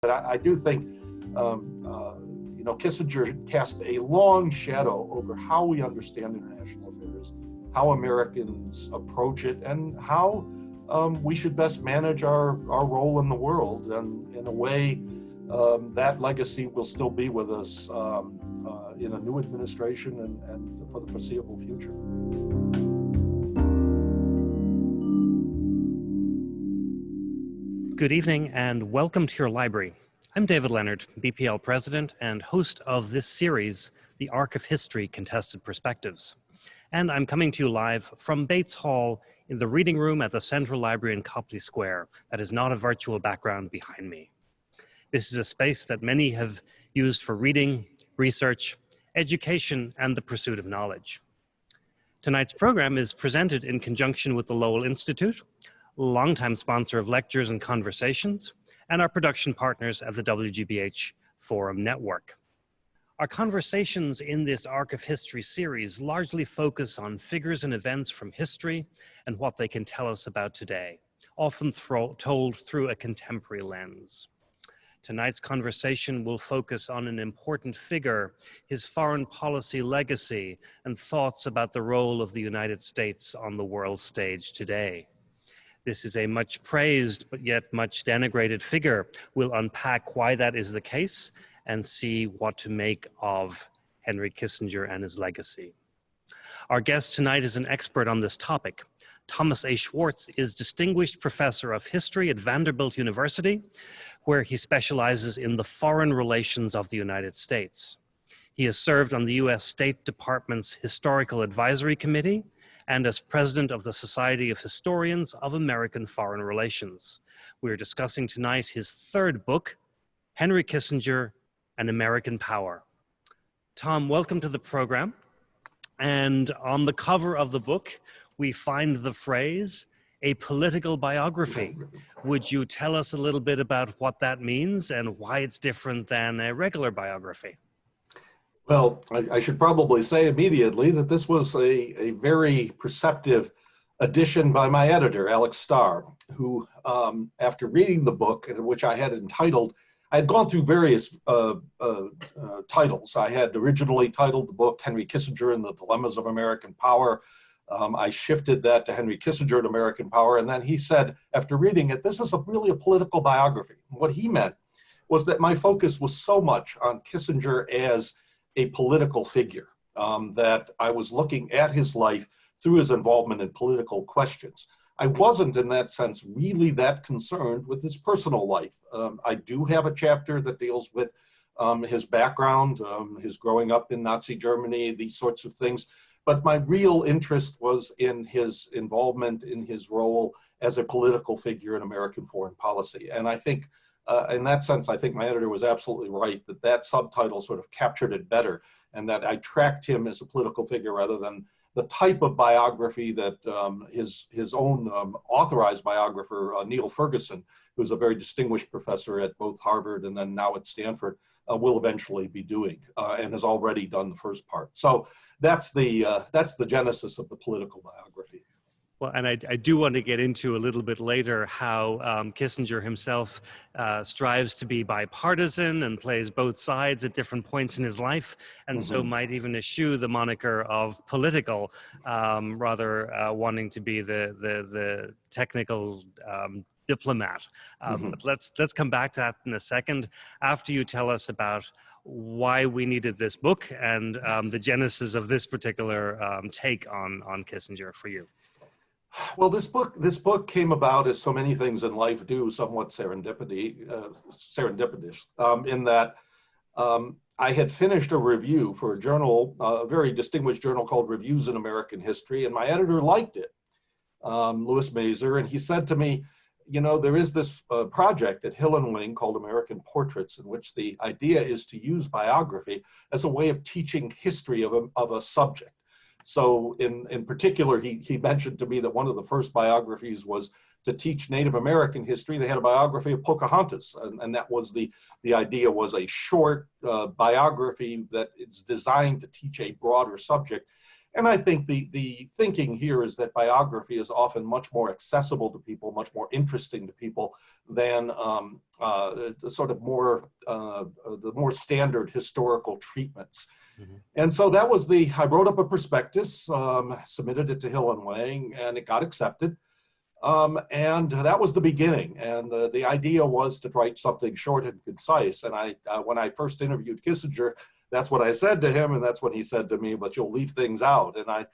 But I do think, Kissinger cast a long shadow over how we understand international affairs, how Americans approach it, and how we should best manage our role in the world. And in a way, that legacy will still be with us in a new administration and for the foreseeable future. Good evening and welcome to your library. I'm David Leonard, BPL President and host of this series, The Arc of History, Contested Perspectives. And I'm coming to you live from Bates Hall in the reading room at the Central Library in Copley Square. That is not a virtual background behind me. This is a space that many have used for reading, research, education, and the pursuit of knowledge. Tonight's program is presented in conjunction with the Lowell Institute, longtime sponsor of lectures and conversations, and our production partners at the WGBH Forum Network. Our conversations in this Arc of History series largely focus on figures and events from history and what they can tell us about today, often told through a contemporary lens. Tonight's conversation will focus on an important figure, his foreign policy legacy, and thoughts about the role of the United States on the world stage today. This is a much praised but yet much denigrated figure. We'll unpack why that is the case and see what to make of Henry Kissinger and his legacy. Our guest tonight is an expert on this topic. Thomas A. Schwartz is Distinguished Professor of History at Vanderbilt University, where he specializes in the foreign relations of the United States. He has served on the U.S. State Department's Historical Advisory Committee and as president of the Society of Historians of American Foreign Relations. We are discussing tonight his third book, Henry Kissinger, An American Power. Tom, welcome to the program. And on the cover of the book, we find the phrase, a political biography. Would you tell us a little bit about what that means and why it's different than a regular biography? Well, I should probably say immediately that this was a very perceptive addition by my editor, Alex Starr, who, after reading the book, which I had entitled, I had gone through various titles. I had originally titled the book Henry Kissinger and the Dilemmas of American Power. I shifted that to Henry Kissinger and American Power, and then he said, after reading it, this is really a political biography. What he meant was that my focus was so much on Kissinger as a political figure, that I was looking at his life through his involvement in political questions. I wasn't, in that sense, really that concerned with his personal life. I do have a chapter that deals with his background, his growing up in Nazi Germany, these sorts of things. But my real interest was in his involvement in his role as a political figure in American foreign policy. And I think, in that sense, I think my editor was absolutely right that that subtitle sort of captured it better, and that I tracked him as a political figure rather than the type of biography that his own authorized biographer, Neil Ferguson, who's a very distinguished professor at both Harvard and then now at Stanford, will eventually be doing, and has already done the first part. So that's the genesis of the political biography. Well, and I do want to get into a little bit later how Kissinger himself strives to be bipartisan and plays both sides at different points in his life, and so might even eschew the moniker of political, rather wanting to be the technical diplomat. But let's come back to that in a second after you tell us about why we needed this book and the genesis of this particular take on Kissinger for you. Well, this book came about, as so many things in life do, somewhat serendipitous, in that I had finished a review for a journal, a very distinguished journal called Reviews in American History, and my editor liked it, Louis Mazer, and he said to me, you know, there is this project at Hill and Wing called American Portraits, in which the idea is to use biography as a way of teaching history of a subject. So in particular, he mentioned to me that one of the first biographies was to teach Native American history. They had a biography of Pocahontas, and that was the idea, was a short biography that is designed to teach a broader subject. And I think the thinking here is that biography is often much more accessible to people, much more interesting to people than the sort of more, the more standard historical treatments. Mm-hmm. And so that was I wrote up a prospectus, submitted it to Hill and Wang, and it got accepted. And that was the beginning. And the idea was to write something short and concise. And when I first interviewed Kissinger, that's what I said to him, and that's what he said to me, but you'll leave things out. And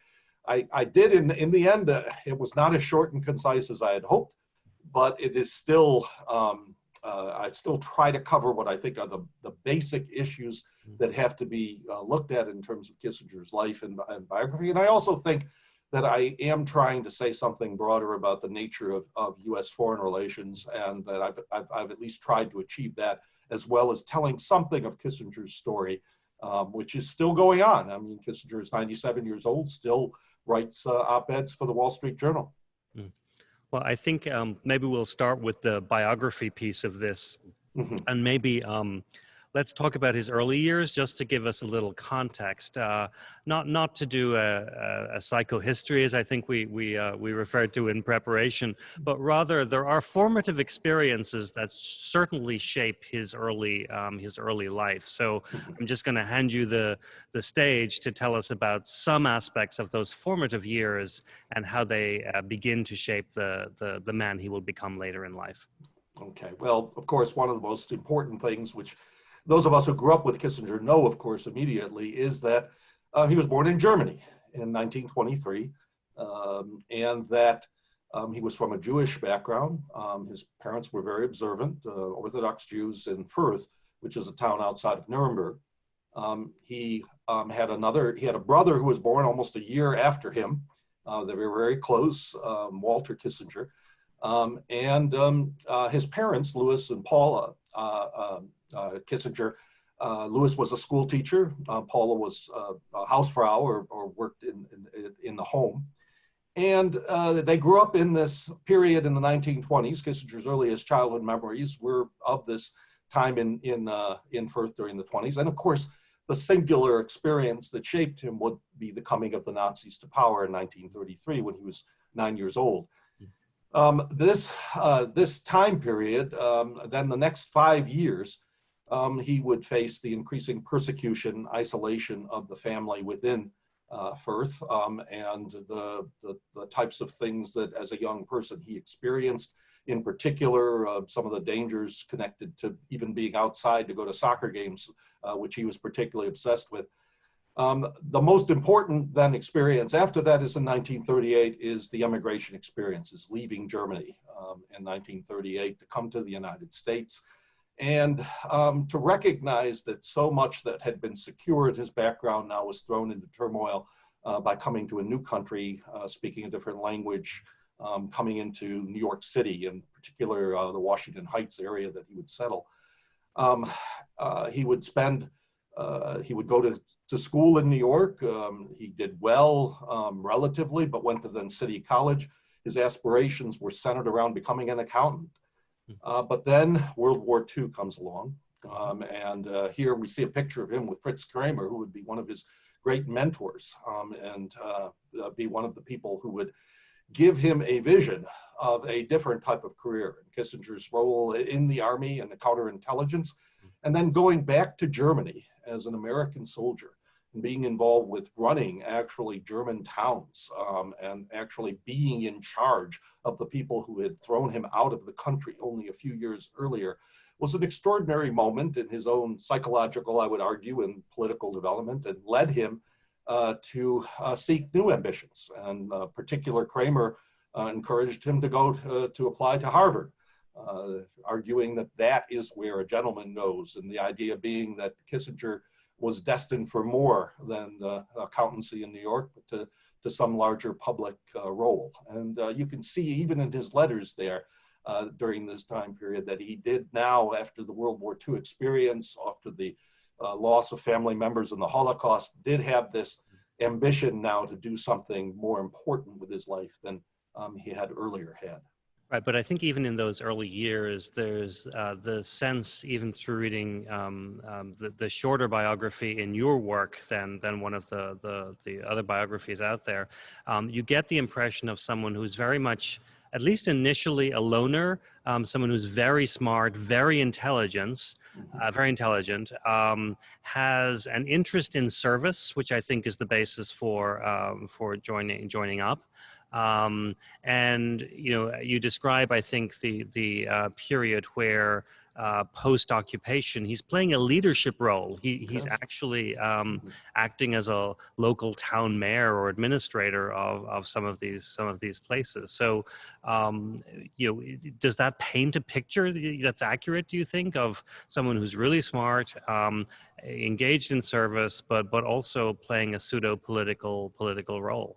I did, in the end, it was not as short and concise as I had hoped, but it is still, I still try to cover what I think are the basic issues that have to be looked at in terms of Kissinger's life and biography. And I also think that I am trying to say something broader about the nature of US foreign relations, and that I've at least tried to achieve that, as well as telling something of Kissinger's story, which is still going on. I mean, Kissinger is 97 years old, still writes op-eds for the Wall Street Journal. Well, I think maybe we'll start with the biography piece of this, mm-hmm. and maybe let's talk about his early years, just to give us a little context. Not to do a psychohistory, as I think we referred to in preparation, but rather there are formative experiences that certainly shape his early life. So I'm just going to hand you the stage to tell us about some aspects of those formative years and how they begin to shape the man he will become later in life. Okay. Well, of course, one of the most important things, which those of us who grew up with Kissinger know, of course, immediately, is that he was born in Germany in 1923, and that he was from a Jewish background. His parents were very observant, Orthodox Jews in Fürth, which is a town outside of Nuremberg. He had a brother who was born almost a year after him. They were very close, Walter Kissinger. And his parents, Louis and Paula Kissinger, Louis was a school teacher. Paula was a Hausfrau, or worked in the home. And they grew up in this period in the 1920s. Kissinger's earliest childhood memories were of this time in Fürth during the 20s. And of course, the singular experience that shaped him would be the coming of the Nazis to power in 1933 when he was 9 years old. This time period, then the next 5 years, he would face the increasing persecution, isolation of the family within Fürth, and the types of things that as a young person he experienced, in particular, some of the dangers connected to even being outside to go to soccer games, which he was particularly obsessed with. The most important then experience after that is in 1938 is the emigration experiences, leaving Germany in 1938 to come to the United States, and to recognize that so much that had been secured, his background now was thrown into turmoil by coming to a new country, speaking a different language, coming into New York City, in particular the Washington Heights area that he would settle. He would go to school in New York. He did well relatively, but went to then City College. His aspirations were centered around becoming an accountant. But then World War II comes along. And here we see a picture of him with Fritz Kramer, who would be one of his great mentors, and be one of the people who would give him a vision of a different type of career. Kissinger's role in the army and the counterintelligence, and then going back to Germany as an American soldier and being involved with running actually German towns, and actually being in charge of the people who had thrown him out of the country only a few years earlier, was an extraordinary moment in his own psychological, I would argue, and political development, and led him to seek new ambitions. And particular Kramer encouraged him to go to apply to Harvard, arguing that that is where a gentleman goes, and the idea being that Kissinger was destined for more than accountancy in New York, but to some larger public role. And you can see even in his letters there during this time period that he did now, after the World War II experience, after the loss of family members in the Holocaust, did have this ambition now to do something more important with his life than he had earlier had. Right, but I think even in those early years, there's the sense, even through reading the shorter biography in your work than one of the other biographies out there, you get the impression of someone who's very much, at least initially, a loner, someone who's very smart, very intelligent, has an interest in service, which I think is the basis for joining up. And you describe, I think, the period where post-occupation, he's playing a leadership role. He's actually acting as a local town mayor or administrator of some of these places. So, does that paint a picture that's accurate, do you think, of someone who's really smart, engaged in service, but also playing a pseudo-political role?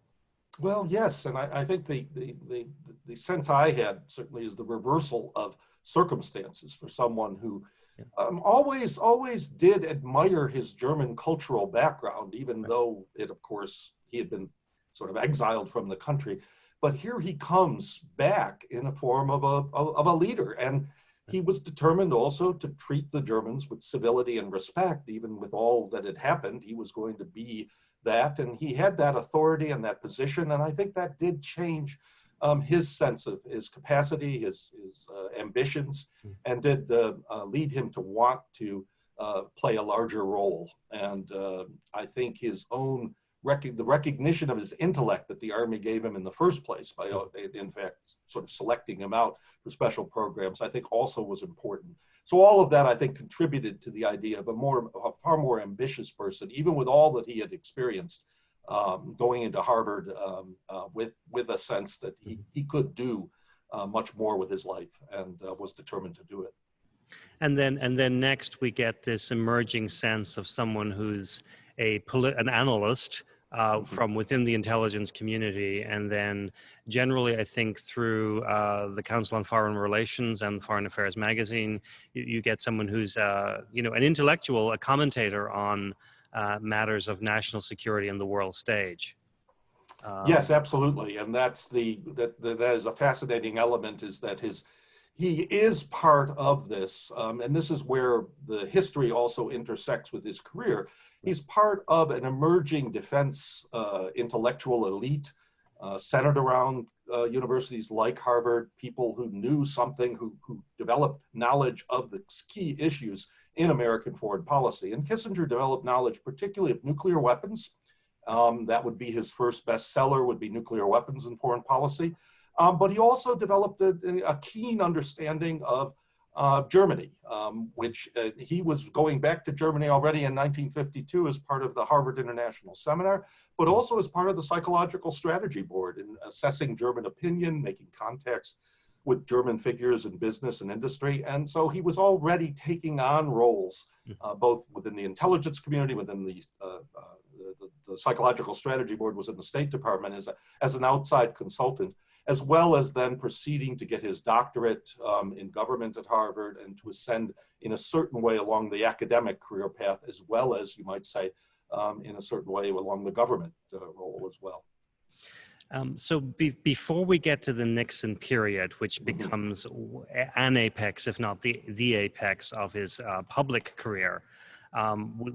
Well, yes, and I think the sense I had certainly is the reversal of circumstances for someone who always did admire his German cultural background, even though of course, he had been sort of exiled from the country. But here he comes back in a form of a leader, and he was determined also to treat the Germans with civility and respect, even with all that had happened. He was going to be that, and he had that authority and that position, and I think that did change his sense of his capacity, his ambitions, and did lead him to want to play a larger role. And I think his own the recognition of his intellect that the Army gave him in the first place, by in fact sort of selecting him out for special programs, I think also was important. So all of that, I think, contributed to the idea of a far more ambitious person, even with all that he had experienced, going into Harvard with a sense that he could do much more with his life, and was determined to do it. And then next we get this emerging sense of someone who's an analyst from within the intelligence community, and then generally, I think, through the Council on Foreign Relations and Foreign Affairs magazine, you get someone who's an intellectual, a commentator on matters of national security and the world stage. Yes, absolutely, and that is a fascinating element. Is that he is part of this, and this is where the history also intersects with his career. He's part of an emerging defense intellectual elite centered around universities like Harvard, people who knew something, who developed knowledge of the key issues in American foreign policy. And Kissinger developed knowledge particularly of nuclear weapons. That would be his first bestseller, would be Nuclear Weapons and Foreign Policy. But he also developed a keen understanding of Germany, which he was going back to Germany already in 1952 as part of the Harvard International Seminar, but also as part of the Psychological Strategy Board in assessing German opinion, making contacts with German figures in business and industry. And so he was already taking on roles, both within the intelligence community, within the Psychological Strategy Board was in the State Department as an outside consultant, as well as then proceeding to get his doctorate in government at Harvard and to ascend in a certain way along the academic career path, as well as, you might say, in a certain way along the government role as well. So before we get to the Nixon period, which becomes an apex, if not the apex of his public career,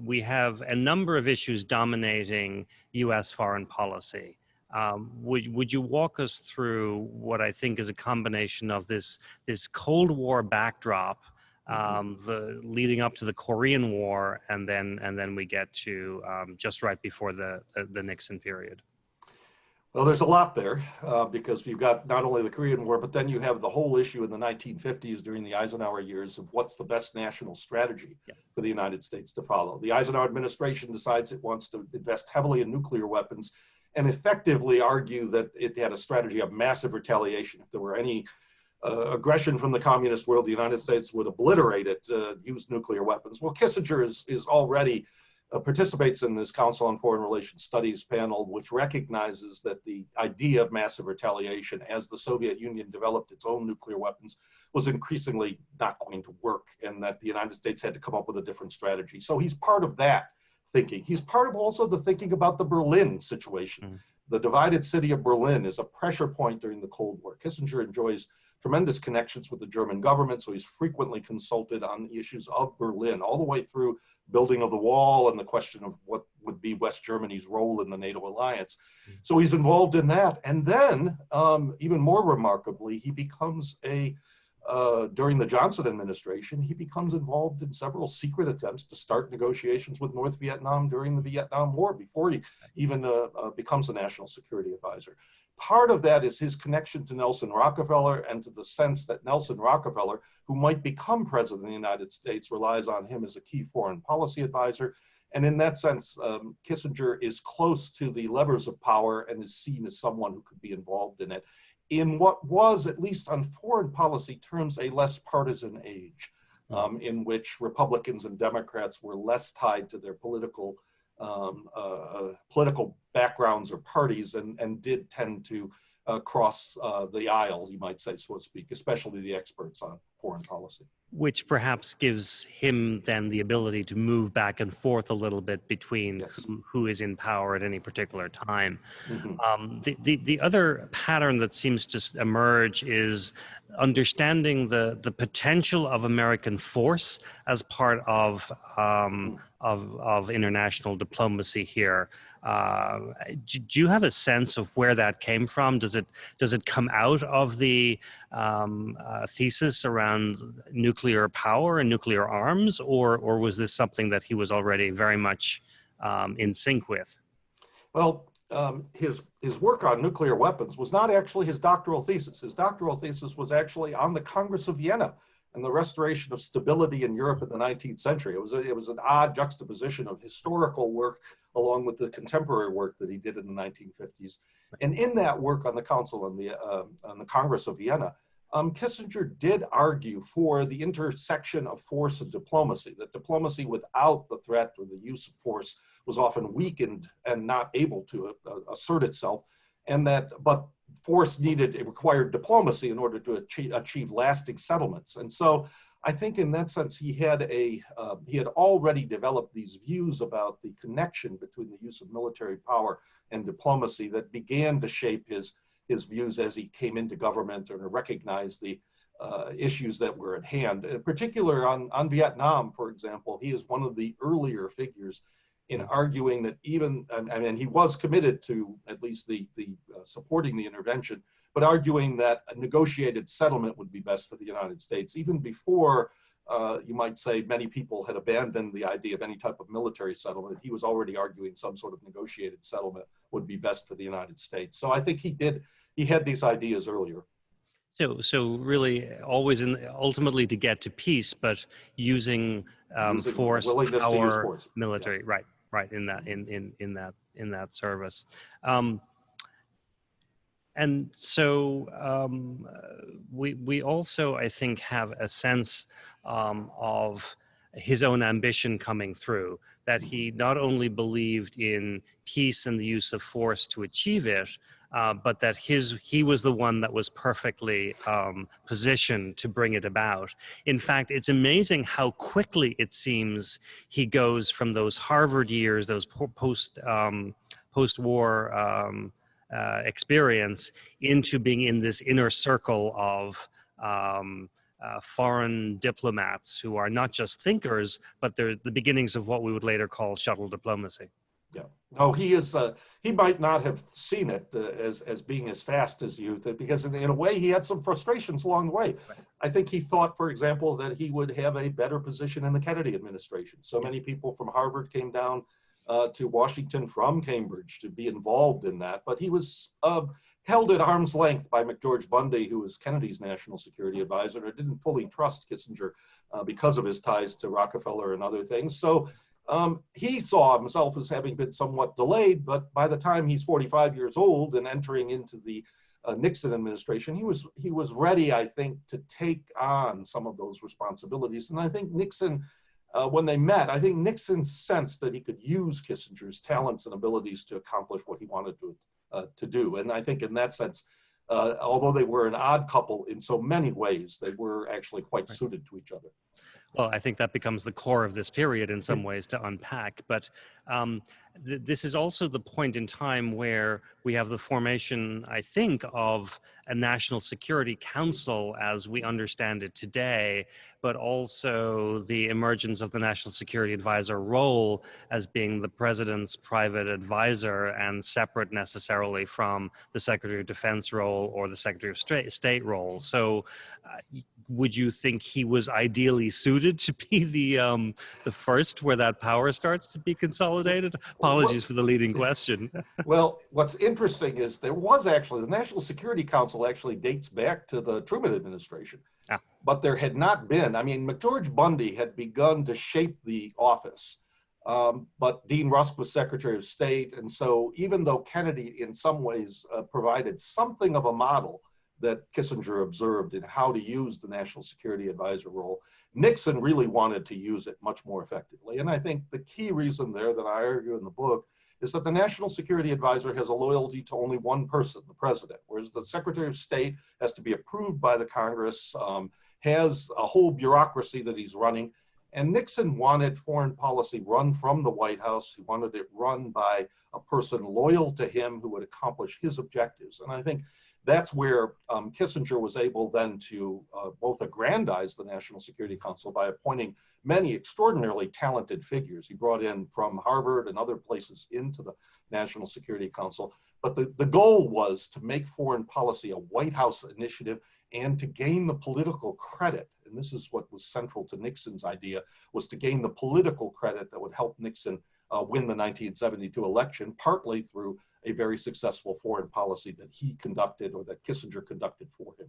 we have a number of issues dominating U.S. foreign policy. Would you walk us through what I think is a combination of this Cold War backdrop, the leading up to the Korean War, and then we get to just right before the Nixon period? Well, there's a lot there because you've got not only the Korean War, but then you have the whole issue in the 1950s during the Eisenhower years of what's the best national strategy for the United States to follow. The Eisenhower administration decides it wants to invest heavily in nuclear weapons and effectively argue that it had a strategy of massive retaliation. If there were any aggression from the communist world, the United States would obliterate it, use nuclear weapons. Well, Kissinger is already participates in this Council on Foreign Relations Studies panel, which recognizes that the idea of massive retaliation as the Soviet Union developed its own nuclear weapons was increasingly not going to work, and that the United States had to come up with a different strategy. So he's part of that thinking. He's part of also the thinking about the Berlin situation. The divided city of Berlin is a pressure point during the Cold War. Kissinger enjoys tremendous connections with the German government, so he's frequently consulted on the issues of Berlin, all the way through building of the wall and the question of what would be West Germany's role in the NATO alliance. So he's involved in that. And then, even more remarkably, he becomes during the Johnson administration, he becomes involved in several secret attempts to start negotiations with North Vietnam during the Vietnam War, before he even becomes the national security advisor. Part of that is his connection to Nelson Rockefeller, and to the sense that Nelson Rockefeller, who might become president of the United States, relies on him as a key foreign policy advisor. And in that sense, Kissinger is close to the levers of power and is seen as someone who could be involved in it, in what was, at least on foreign policy terms, a less partisan age, in which Republicans and Democrats were less tied to their political backgrounds or parties, and did tend to cross the aisles, you might say, so to speak, especially the experts on foreign policy. Which perhaps gives him then the ability to move back and forth a little bit between Yes. who is in power at any particular time. Mm-hmm. The other pattern that seems to emerge is understanding the potential of American force as part of international diplomacy here. Do you have a sense of where that came from? Does it come out of the thesis around nuclear power and nuclear arms, or was this something that he was already very much in sync with? Well, his work on nuclear weapons was not actually his doctoral thesis. His doctoral thesis was actually on the Congress of Vienna and the restoration of stability in Europe in the 19th century. It was an odd juxtaposition of historical work along with the contemporary work that he did in the 1950s. And in that work on the Council and on the Congress of Vienna, Kissinger did argue for the intersection of force and diplomacy, that diplomacy without the threat or the use of force was often weakened and not able to assert itself, and but force it required diplomacy in order to achieve lasting settlements. And so I think in that sense, he had already developed these views about the connection between the use of military power and diplomacy that began to shape his views as he came into government and recognized the issues that were at hand. In particular, on Vietnam, for example, he is one of the earlier figures in arguing that he was committed to at least the supporting the intervention, but arguing that a negotiated settlement would be best for the United States, even before, you might say, many people had abandoned the idea of any type of military settlement. He was already arguing some sort of negotiated settlement would be best for the United States. So I think he had these ideas earlier. So really, always ultimately to get to peace, but using force, power, military, yeah. Right in that service. And so we also, I think, have a sense of his own ambition coming through, that he not only believed in peace and the use of force to achieve it, but that he was the one that was perfectly positioned to bring it about. In fact, it's amazing how quickly it seems he goes from those Harvard years, those post-war experience, into being in this inner circle of foreign diplomats who are not just thinkers, but they're the beginnings of what we would later call shuttle diplomacy. Yeah. No, he might not have seen it as being as fast as youth, because in a way he had some frustrations along the way. Right. I think he thought, for example, that he would have a better position in the Kennedy administration. So many people from Harvard came down to Washington from Cambridge to be involved in that, but he was held at arm's length by McGeorge Bundy, who was Kennedy's national security advisor, and didn't fully trust Kissinger because of his ties to Rockefeller and other things. So he saw himself as having been somewhat delayed, but by the time he's 45 years old and entering into the Nixon administration, he was ready, I think, to take on some of those responsibilities. And I think Nixon, when they met, I think Nixon sensed that he could use Kissinger's talents and abilities to accomplish what he wanted to do. And I think in that sense, although they were an odd couple in so many ways, they were actually quite suited to each other. Well, I think that becomes the core of this period in some ways to unpack. But this is also the point in time where we have the formation, I think, of a National Security Council as we understand it today, but also the emergence of the National Security Advisor role as being the president's private advisor and separate necessarily from the Secretary of Defense role or the Secretary of State role. So would you think he was ideally suited to be the first where that power starts to be consolidated? Apologies for the leading question. Well, what's interesting is there was actually, the National Security Council actually dates back to the Truman administration, but there had not been, I mean, McGeorge Bundy had begun to shape the office, but Dean Rusk was Secretary of State. And so even though Kennedy in some ways provided something of a model that Kissinger observed in how to use the National Security Advisor role, Nixon really wanted to use it much more effectively. And I think the key reason there that I argue in the book is that the National Security Advisor has a loyalty to only one person, the president, whereas the Secretary of State has to be approved by the Congress, has a whole bureaucracy that he's running. And Nixon wanted foreign policy run from the White House. He wanted it run by a person loyal to him who would accomplish his objectives. And I think that's where Kissinger was able then to both aggrandize the National Security Council by appointing many extraordinarily talented figures. He brought in from Harvard and other places into the National Security Council. But the goal was to make foreign policy a White House initiative and to gain the political credit. And this is what was central to Nixon's idea, was to gain the political credit that would help Nixon win the 1972 election, partly through a very successful foreign policy that he conducted or that Kissinger conducted for him.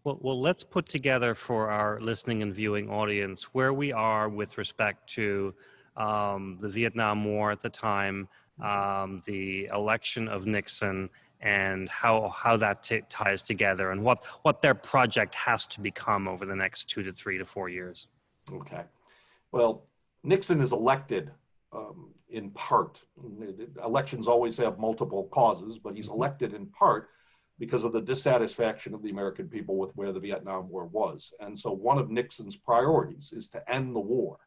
Well, let's put together for our listening and viewing audience where we are with respect to the Vietnam War at the time, the election of Nixon, and how that ties together, and what their project has to become over the next 2 to 3 to 4 years. Okay. Well, Nixon is elected in part. Elections always have multiple causes, but he's elected in part because of the dissatisfaction of the American people with where the Vietnam War was. And so one of Nixon's priorities is to end the war.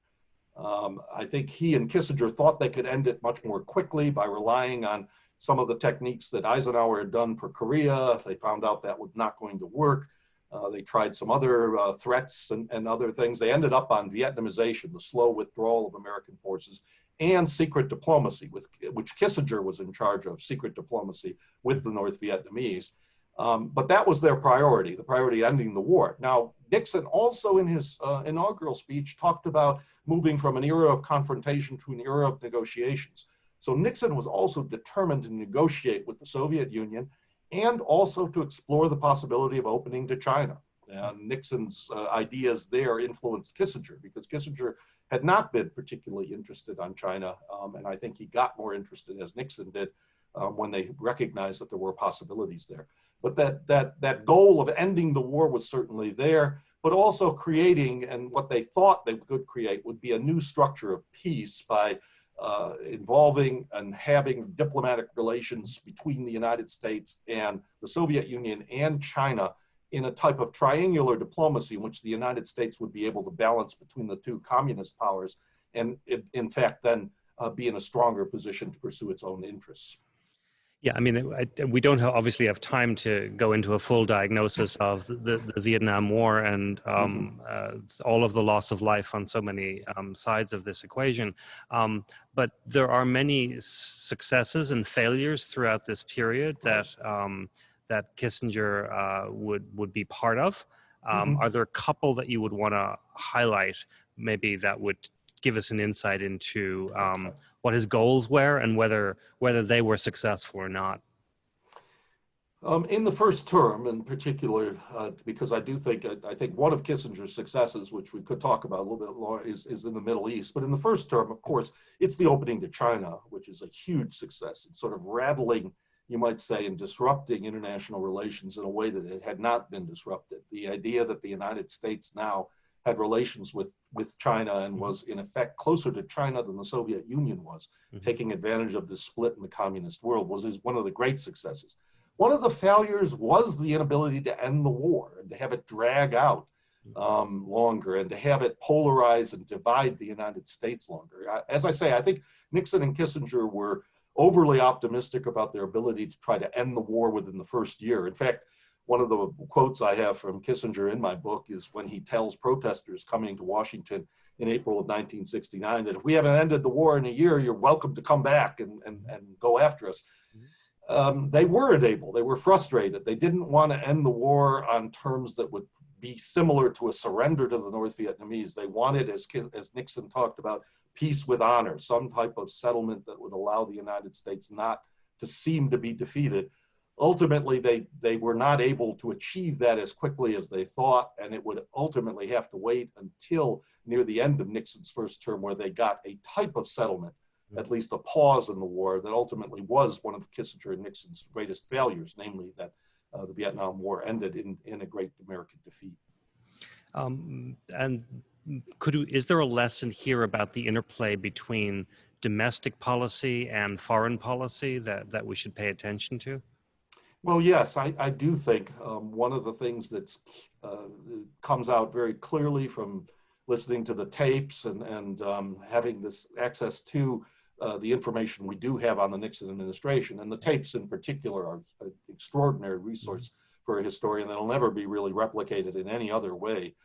I think he and Kissinger thought they could end it much more quickly by relying on some of the techniques that Eisenhower had done for Korea. They found out that was not going to work. They tried some other threats and other things. They ended up on Vietnamization, the slow withdrawal of American forces, and secret diplomacy, which Kissinger was in charge of, secret diplomacy with the North Vietnamese. But that was their priority, the priority ending the war. Now, Nixon also in his inaugural speech talked about moving from an era of confrontation to an era of negotiations. So Nixon was also determined to negotiate with the Soviet Union and also to explore the possibility of opening to China. And Nixon's ideas there influenced Kissinger because Kissinger had not been particularly interested on China. And I think he got more interested, as Nixon did, when they recognized that there were possibilities there. But that goal of ending the war was certainly there, but also creating, and what they thought they could create would be a new structure of peace by involving and having diplomatic relations between the United States and the Soviet Union and China in a type of triangular diplomacy in which the United States would be able to balance between the two communist powers and in fact then be in a stronger position to pursue its own interests. Yeah, I mean, we don't obviously have time to go into a full diagnosis of the Vietnam War and all of the loss of life on so many sides of this equation. But there are many successes and failures throughout this period that that Kissinger would be part of. Are there a couple that you would want to highlight, maybe that would give us an insight into what his goals were and whether they were successful or not? In the first term, in particular, because I think one of Kissinger's successes, which we could talk about a little bit more, is in the Middle East. But in the first term, of course, it's the opening to China, which is a huge success. It's sort of rattling, you might say, and disrupting international relations in a way that it had not been disrupted. The idea that the United States now had relations with China and was in effect closer to China than the Soviet Union was, taking advantage of this split in the communist world, is one of the great successes. One of the failures was the inability to end the war and to have it drag out. longer, and to have it polarize and divide the United States longer. As I say, I think Nixon and Kissinger were overly optimistic about their ability to try to end the war within the first year. In fact, one of the quotes I have from Kissinger in my book is when he tells protesters coming to Washington in April of 1969 that if we haven't ended the war in a year, you're welcome to come back and go after us. They weren't able, they were frustrated. They didn't want to end the war on terms that would be similar to a surrender to the North Vietnamese. They wanted, as Nixon talked about, peace with honor, some type of settlement that would allow the United States not to seem to be defeated. Ultimately, they were not able to achieve that as quickly as they thought, and it would ultimately have to wait until near the end of Nixon's first term where they got a type of settlement, at least a pause in the war that ultimately was one of Kissinger and Nixon's greatest failures, namely that the Vietnam War ended in a great American defeat. And is there a lesson here about the interplay between domestic policy and foreign policy that we should pay attention to? Well, yes, I do think one of the things that comes out very clearly from listening to the tapes and having this access to the information we do have on the Nixon administration, and the tapes in particular are an extraordinary resource for a historian that'll never be really replicated in any other way.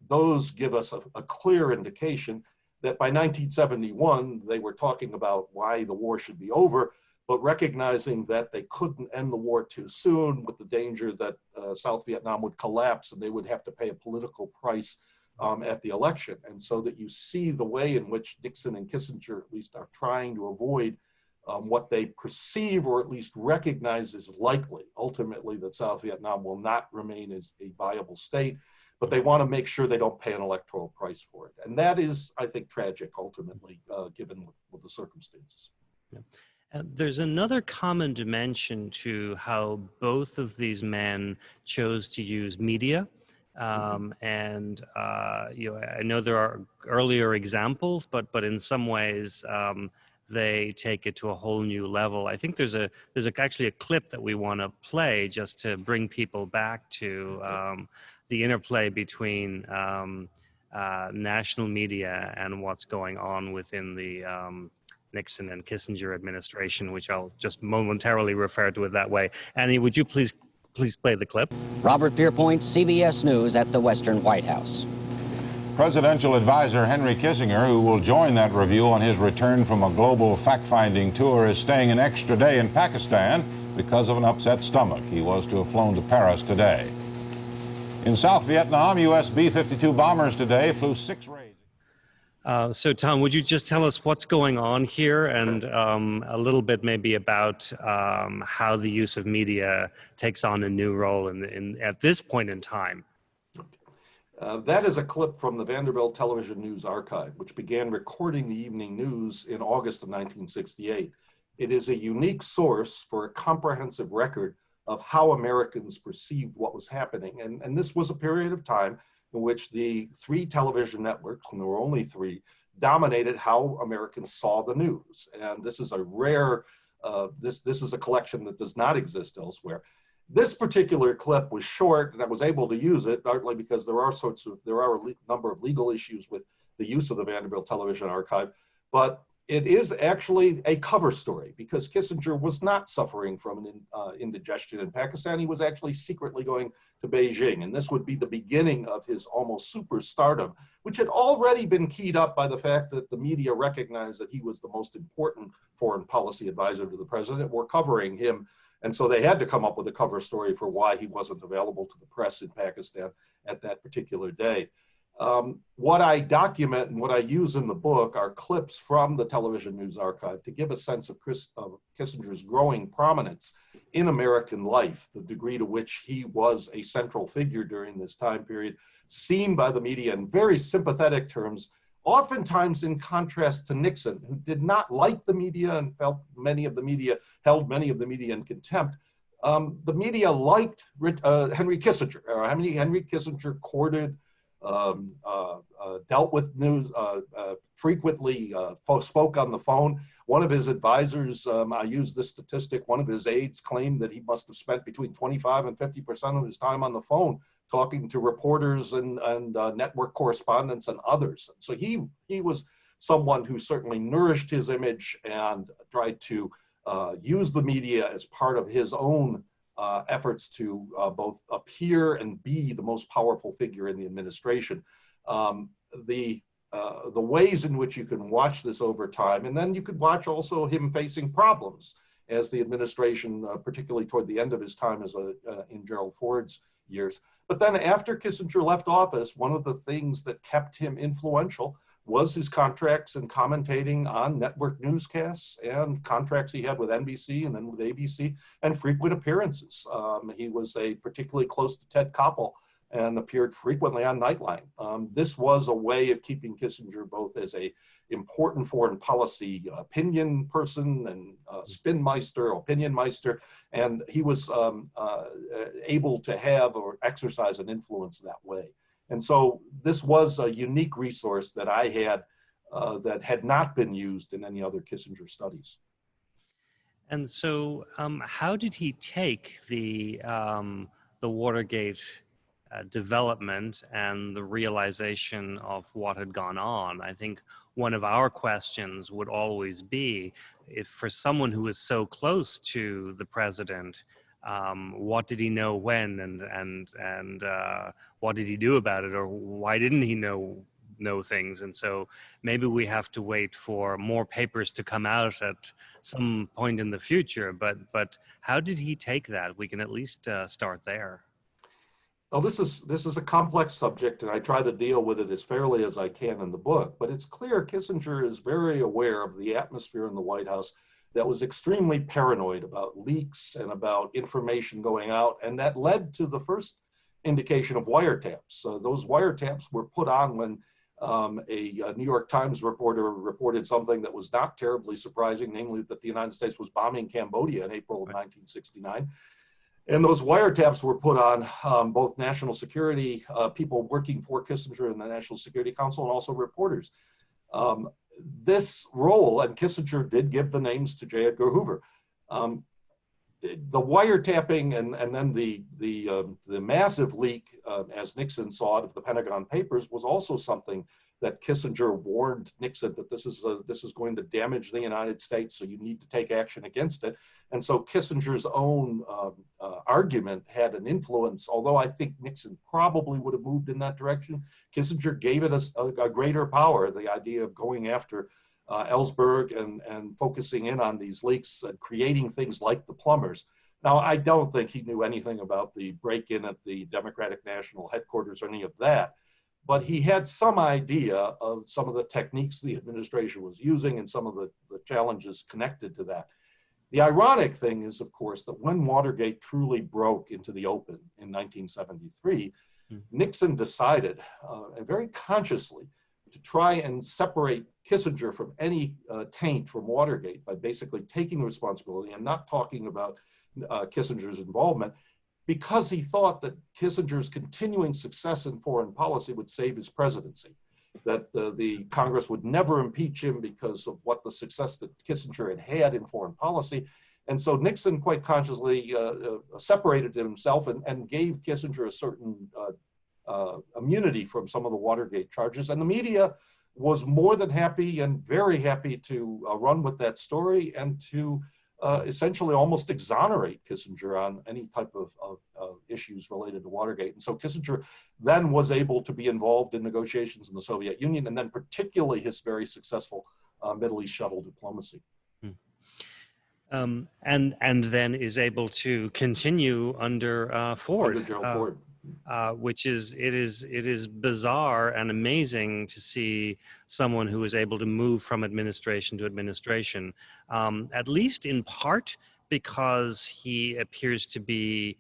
Those give us a clear indication that by 1971, they were talking about why the war should be over, but recognizing that they couldn't end the war too soon with the danger that South Vietnam would collapse and they would have to pay a political price at the election. And so that you see the way in which Nixon and Kissinger at least are trying to avoid what they perceive or at least recognize is likely, ultimately, that South Vietnam will not remain as a viable state, but they want to make sure they don't pay an electoral price for it. And that is, I think, tragic, ultimately, given what the circumstances. Yeah. There's another common dimension to how both of these men chose to use media. And I know there are earlier examples, but in some ways they take it to a whole new level. I think there's actually a clip that we want to play just to bring people back to the interplay between national media and what's going on within the Nixon and Kissinger administration, which I'll just momentarily refer to it that way. Annie, would you please play the clip? Robert Pierpoint, CBS News at the Western White House. Presidential advisor Henry Kissinger, who will join that review on his return from a global fact-finding tour, is staying an extra day in Pakistan because of an upset stomach. He was to have flown to Paris today. In South Vietnam, U.S. B-52 bombers today flew 6 raids. So, Tom, would you just tell us what's going on here and a little bit maybe about how the use of media takes on a new role at this point in time? That is a clip from the Vanderbilt Television News Archive, which began recording the evening news in August of 1968. It is a unique source for a comprehensive record of how Americans perceived what was happening. And this was a period of time in which the 3 television networks, and there were only 3, dominated how Americans saw the news. And this is a rare, this is a collection that does not exist elsewhere. This particular clip was short, and I was able to use it, partly because there are a number of legal issues with the use of the Vanderbilt Television Archive, but it is actually a cover story because Kissinger was not suffering from an indigestion in Pakistan. He was actually secretly going to Beijing, and this would be the beginning of his almost superstardom, which had already been keyed up by the fact that the media recognized that he was the most important foreign policy advisor to the president, were covering him. And so they had to come up with a cover story for why he wasn't available to the press in Pakistan at that particular day. What I document and what I use in the book are clips from the Television News Archive to give a sense of Kissinger's growing prominence in American life, the degree to which he was a central figure during this time period, seen by the media in very sympathetic terms, oftentimes in contrast to Nixon, who did not like the media and held many of the media in contempt. The media liked Henry Kissinger. Henry Kissinger courted, dealt with news, frequently spoke on the phone. One of his advisors, I use this statistic, one of his aides claimed that he must have spent between 25 and 50% of his time on the phone talking to reporters and network correspondents and others. So he was someone who certainly nourished his image and tried to use the media as part of his own efforts to both appear and be the most powerful figure in the administration. The ways in which you can watch this over time, and then you could watch also him facing problems as the administration, particularly toward the end of his time as in Gerald Ford's years. But then after Kissinger left office, one of the things that kept him influential was his contracts and commentating on network newscasts and contracts he had with NBC and then with ABC and frequent appearances. He was particularly close to Ted Koppel and appeared frequently on Nightline. This was a way of keeping Kissinger both as a important foreign policy opinion person and opinion meister, and he was able to have or exercise an influence that way. And so this was a unique resource that I had that had not been used in any other Kissinger studies. And so how did he take the Watergate development and the realization of what had gone on? I think one of our questions would always be, if for someone who is so close to the president, what did he know when, and what did he do about it, or why didn't he know things? And so maybe we have to wait for more papers to come out at some point in the future. But how did he take that? We can at least start there. Well, this is a complex subject, and I try to deal with it as fairly as I can in the book. But it's clear Kissinger is very aware of the atmosphere in the White House that was extremely paranoid about leaks and about information going out, and that led to the first indication of wiretaps. So those wiretaps were put on when a New York Times reporter reported something that was not terribly surprising, namely that the United States was bombing Cambodia in April of 1969. And those wiretaps were put on both national security people working for Kissinger and the National Security Council, and also reporters. This role, and Kissinger did give the names to J. Edgar Hoover. The wiretapping and then the massive leak, as Nixon saw it, of the Pentagon Papers was also something that Kissinger warned Nixon that this is going to damage the United States, so you need to take action against it. And so Kissinger's own argument had an influence, although I think Nixon probably would have moved in that direction. Kissinger gave it a greater power, the idea of going after Ellsberg and focusing in on these leaks, creating things like the plumbers. Now, I don't think he knew anything about the break-in at the Democratic National Headquarters or any of that, but he had some idea of some of the techniques the administration was using and some of the challenges connected to that. The ironic thing is, of course, that when Watergate truly broke into the open in 1973, Nixon decided, and very consciously, to try and separate Kissinger from any taint from Watergate by basically taking responsibility and not talking about Kissinger's involvement, because he thought that Kissinger's continuing success in foreign policy would save his presidency, that the Congress would never impeach him because of what the success that Kissinger had had in foreign policy. And so Nixon quite consciously separated himself and gave Kissinger a certain immunity from some of the Watergate charges. And the media was more than happy and very happy to run with that story and to essentially almost exonerate Kissinger on any type of issues related to Watergate. And so Kissinger then was able to be involved in negotiations in the Soviet Union, and then particularly his very successful Middle East shuttle diplomacy. And then is able to continue under Ford. Under Gerald Ford. Which is it is bizarre and amazing to see someone who is able to move from administration to administration, at least in part because he appears to be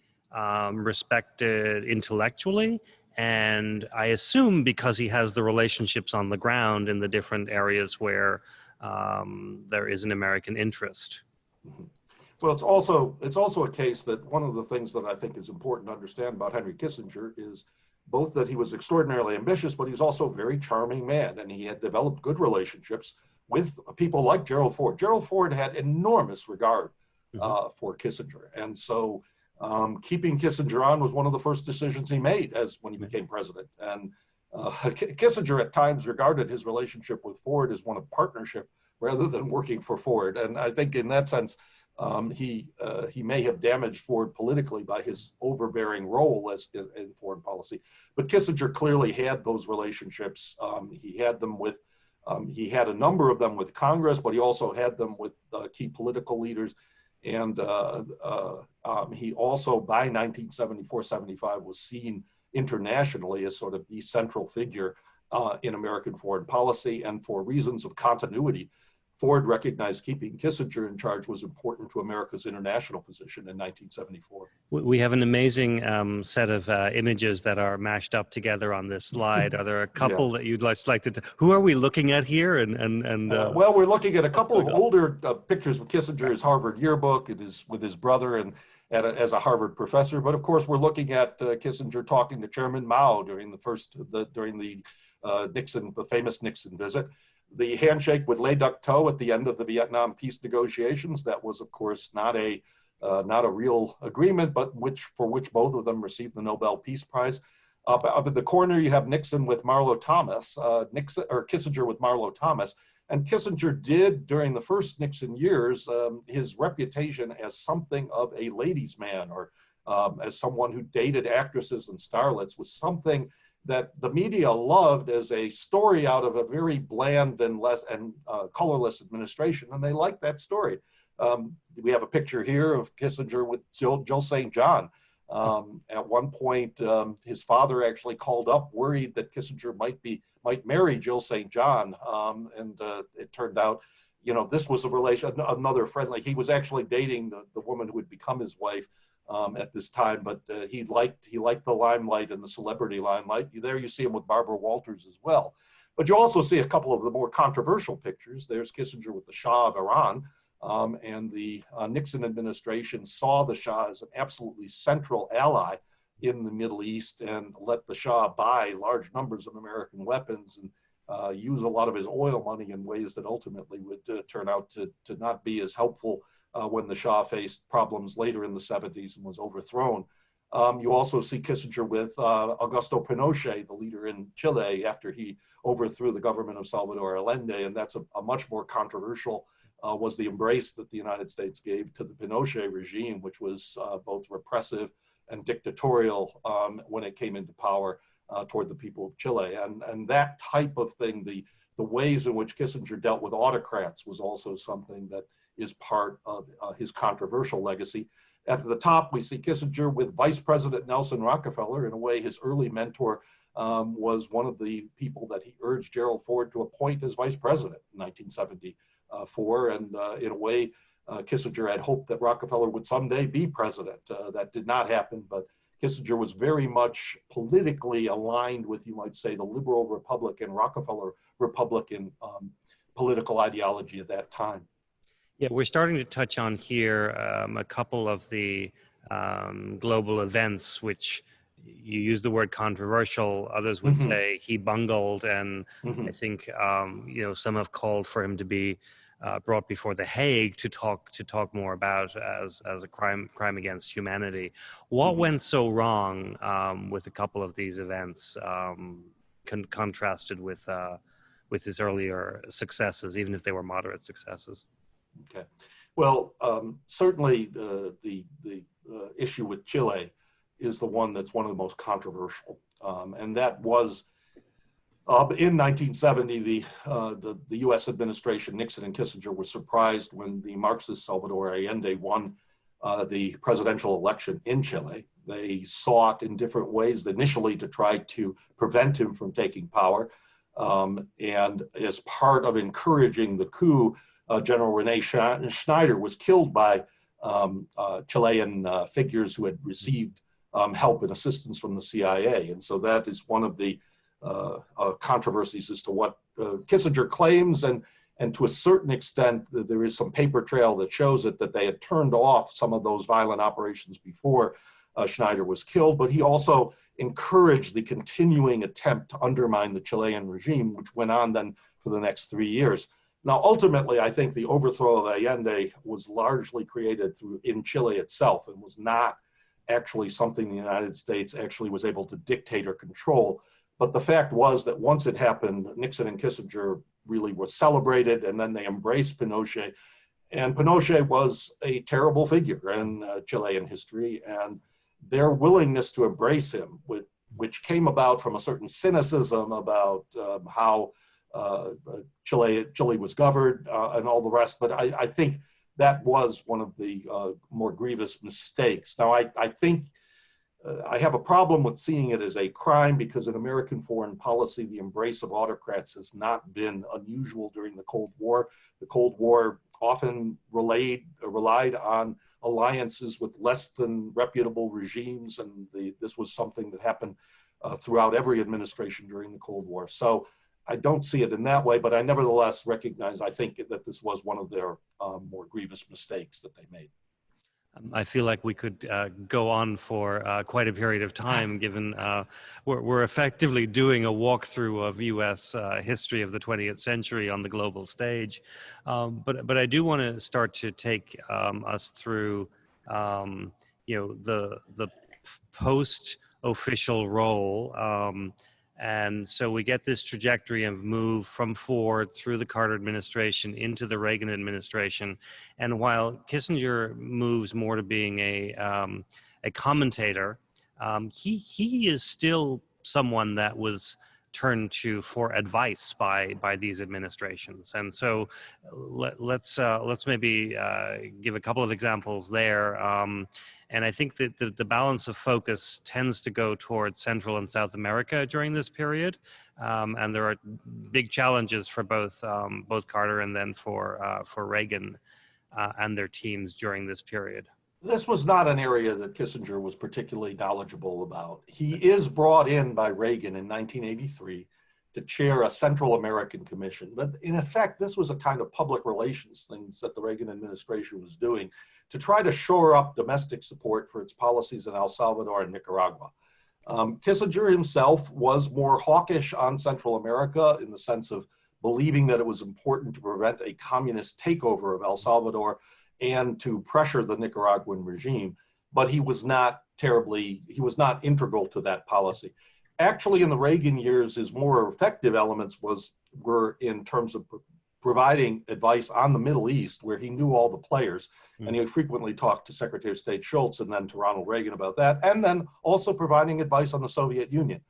respected intellectually, and I assume because he has the relationships on the ground in the different areas where there is an American interest. Mm-hmm. Well, it's also a case that one of the things that I think is important to understand about Henry Kissinger is both that he was extraordinarily ambitious, but he's also a very charming man, and he had developed good relationships with people like Gerald Ford. Gerald Ford had enormous regard for Kissinger, and so Keeping Kissinger on was one of the first decisions he made when he became president. And Kissinger at times regarded his relationship with Ford as one of partnership rather than working for Ford. And I think in that sense, he may have damaged Ford politically by his overbearing role in foreign policy. But Kissinger clearly had those relationships. He had them with, he had a number of them with Congress, but he also had them with key political leaders. And he also, by 1974-75, was seen internationally as sort of the central figure in American foreign policy. And for reasons of continuity, Ford recognized keeping Kissinger in charge was important to America's international position in 1974. We have an amazing set of images that are mashed up together on this slide. Are there a couple that you'd like to? Who are we looking at here? Well, we're looking at a couple of older pictures of Kissinger's Harvard yearbook. It is with his brother and as a Harvard professor. But of course, we're looking at Kissinger talking to Chairman Mao during the famous Nixon visit. The handshake with Le Duc Tho at the end of the Vietnam peace negotiations, that was, of course, not a real agreement, but for which both of them received the Nobel Peace Prize. Up in the corner, you have Nixon with Marlo Thomas, Kissinger with Marlo Thomas. And Kissinger did, during the first Nixon years, his reputation as something of a ladies' man, or as someone who dated actresses and starlets, was something that the media loved as a story out of a very bland and colorless administration, and they liked that story. We have a picture here of Kissinger with Jill St. John. At one point, his father actually called up, worried that Kissinger might marry Jill St. John, and it turned out, this was a relation, another friendly. He was actually dating the woman who would become his wife at this time, but he liked the limelight and the celebrity limelight. There you see him with Barbara Walters as well. But you also see a couple of the more controversial pictures. There's Kissinger with the Shah of Iran, and the Nixon administration saw the Shah as an absolutely central ally in the Middle East and let the Shah buy large numbers of American weapons and use a lot of his oil money in ways that ultimately would turn out to not be as helpful when the Shah faced problems later in the 70s and was overthrown. You also see Kissinger with Augusto Pinochet, the leader in Chile, after he overthrew the government of Salvador Allende, and that's a much more controversial, was the embrace that the United States gave to the Pinochet regime, which was both repressive and dictatorial when it came into power toward the people of Chile. And that type of thing, the ways in which Kissinger dealt with autocrats, was also something that is part of his controversial legacy. At the top, we see Kissinger with Vice President Nelson Rockefeller. In a way, his early mentor was one of the people that he urged Gerald Ford to appoint as vice president in 1974. And in a way, Kissinger had hoped that Rockefeller would someday be president. That did not happen, but Kissinger was very much politically aligned with, you might say, the liberal Republican, Rockefeller Republican political ideology at that time. Yeah, we're starting to touch on here a couple of the global events, which you use the word controversial. Others would say he bungled, and I think some have called for him to be brought before The Hague to talk more about as a crime against humanity. What went so wrong with a couple of these events, contrasted with his earlier successes, even if they were moderate successes? Okay, well, certainly the issue with Chile is the one that's one of the most controversial, and that was in 1970. The U.S. administration, Nixon and Kissinger, were surprised when the Marxist Salvador Allende won the presidential election in Chile. They sought in different ways initially to try to prevent him from taking power, and as part of encouraging the coup, General Rene Schneider was killed by Chilean figures who had received help and assistance from the CIA. And so that is one of the controversies as to what Kissinger claims, and to a certain extent, there is some paper trail that shows it, that they had turned off some of those violent operations before Schneider was killed, but he also encouraged the continuing attempt to undermine the Chilean regime, which went on then for the next 3 years. Now, ultimately, I think the overthrow of Allende was largely created in Chile itself, and was not actually something the United States actually was able to dictate or control. But the fact was that once it happened, Nixon and Kissinger really were celebrated, and then they embraced Pinochet. And Pinochet was a terrible figure in Chilean history, and their willingness to embrace him, which came about from a certain cynicism about how Chile was governed and all the rest. But I think that was one of the more grievous mistakes. Now, I think I have a problem with seeing it as a crime, because in American foreign policy, the embrace of autocrats has not been unusual during the Cold War. The Cold War often relied on alliances with less than reputable regimes, and this was something that happened throughout every administration during the Cold War. So I don't see it in that way, but I nevertheless recognize, I think, that this was one of their more grievous mistakes that they made. I feel like we could go on for quite a period of time, given we're effectively doing a walkthrough of U.S. History of the 20th century on the global stage. But I do want to start to take us through, the post-official role. And so we get this trajectory of move from Ford through the Carter administration into the Reagan administration. And while Kissinger moves more to being a commentator, he is still someone that was turned to for advice by these administrations. And so let's maybe give a couple of examples there. And I think that the balance of focus tends to go towards Central and South America during this period. And there are big challenges for both Carter and then for Reagan and their teams during this period. This was not an area that Kissinger was particularly knowledgeable about. He is brought in by Reagan in 1983 to chair a Central American commission. But in effect, this was a kind of public relations things that the Reagan administration was doing to try to shore up domestic support for its policies in El Salvador and Nicaragua. Kissinger himself was more hawkish on Central America in the sense of believing that it was important to prevent a communist takeover of El Salvador and to pressure the Nicaraguan regime, but he was not integral to that policy. Actually, in the Reagan years, his more effective elements were in terms of providing advice on the Middle East, where he knew all the players, and he frequently talked to Secretary of State Schultz and then to Ronald Reagan about that, and then also providing advice on the Soviet Union.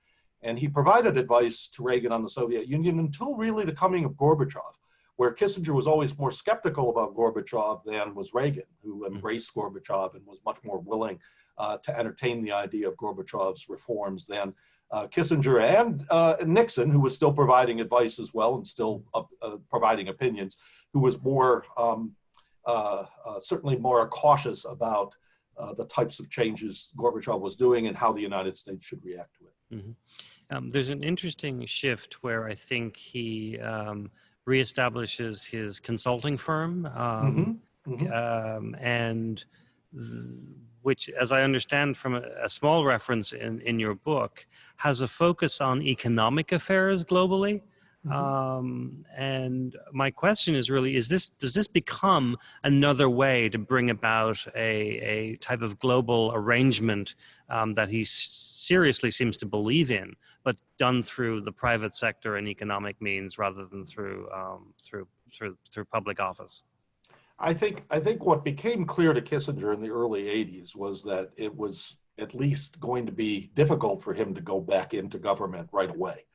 And he provided advice to Reagan on the Soviet Union until really the coming of Gorbachev, where Kissinger was always more skeptical about Gorbachev than was Reagan, who embraced Gorbachev and was much more willing to entertain the idea of Gorbachev's reforms than Kissinger and Nixon, who was still providing advice as well and still providing opinions, who was more, certainly more cautious about the types of changes Gorbachev was doing and how the United States should react to it. Mm-hmm. There's an interesting shift where I think he reestablishes his consulting firm, and which, as I understand from a small reference in your book, has a focus on economic affairs globally. And my question is really, does this become another way to bring about a type of global arrangement that he seriously seems to believe in, but done through the private sector and economic means rather than through public office? I think what became clear to Kissinger in the early 80s was that it was at least going to be difficult for him to go back into government right away.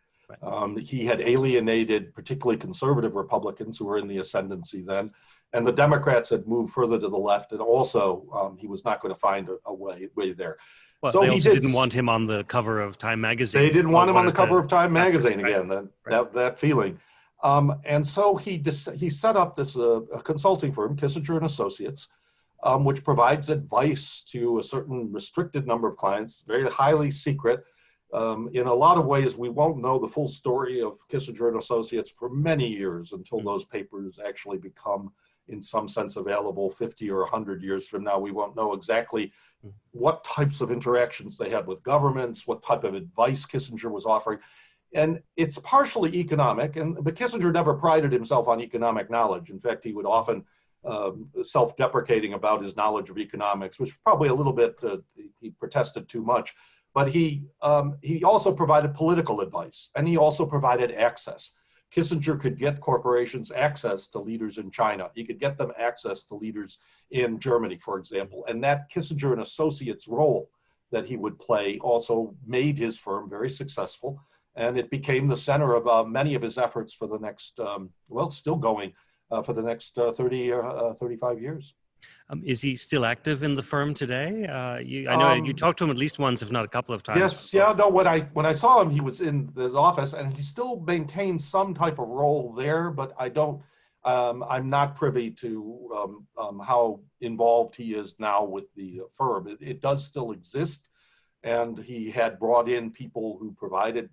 Right. He had alienated particularly conservative Republicans who were in the ascendancy then, and the Democrats had moved further to the left, and also he was not going to find a way there. Well, so they also didn't want him on the cover of Time magazine. They didn't want him on the cover of Time magazine again, that feeling. And so he set up this consulting firm, Kissinger and Associates, which provides advice to a certain restricted number of clients, very highly secret. In a lot of ways, we won't know the full story of Kissinger and Associates for many years until those papers actually become, in some sense, available 50 or 100 years from now. We won't know exactly what types of interactions they had with governments, what type of advice Kissinger was offering. And it's partially economic, but Kissinger never prided himself on economic knowledge. In fact, he would often self-deprecating about his knowledge of economics, which probably a little bit, he protested too much. But he also provided political advice, and he also provided access. Kissinger could get corporations access to leaders in China. He could get them access to leaders in Germany, for example. And that Kissinger and Associates role that he would play also made his firm very successful. And it became the center of many of his efforts for the next, still going for the next 30 or 35 years. Is he still active in the firm today? I know you talked to him at least once, if not a couple of times. Yes, yeah, no, when I saw him, he was in his office, and he still maintains some type of role there, but I'm not privy to how involved he is now with the firm. It does still exist, and he had brought in people who provided,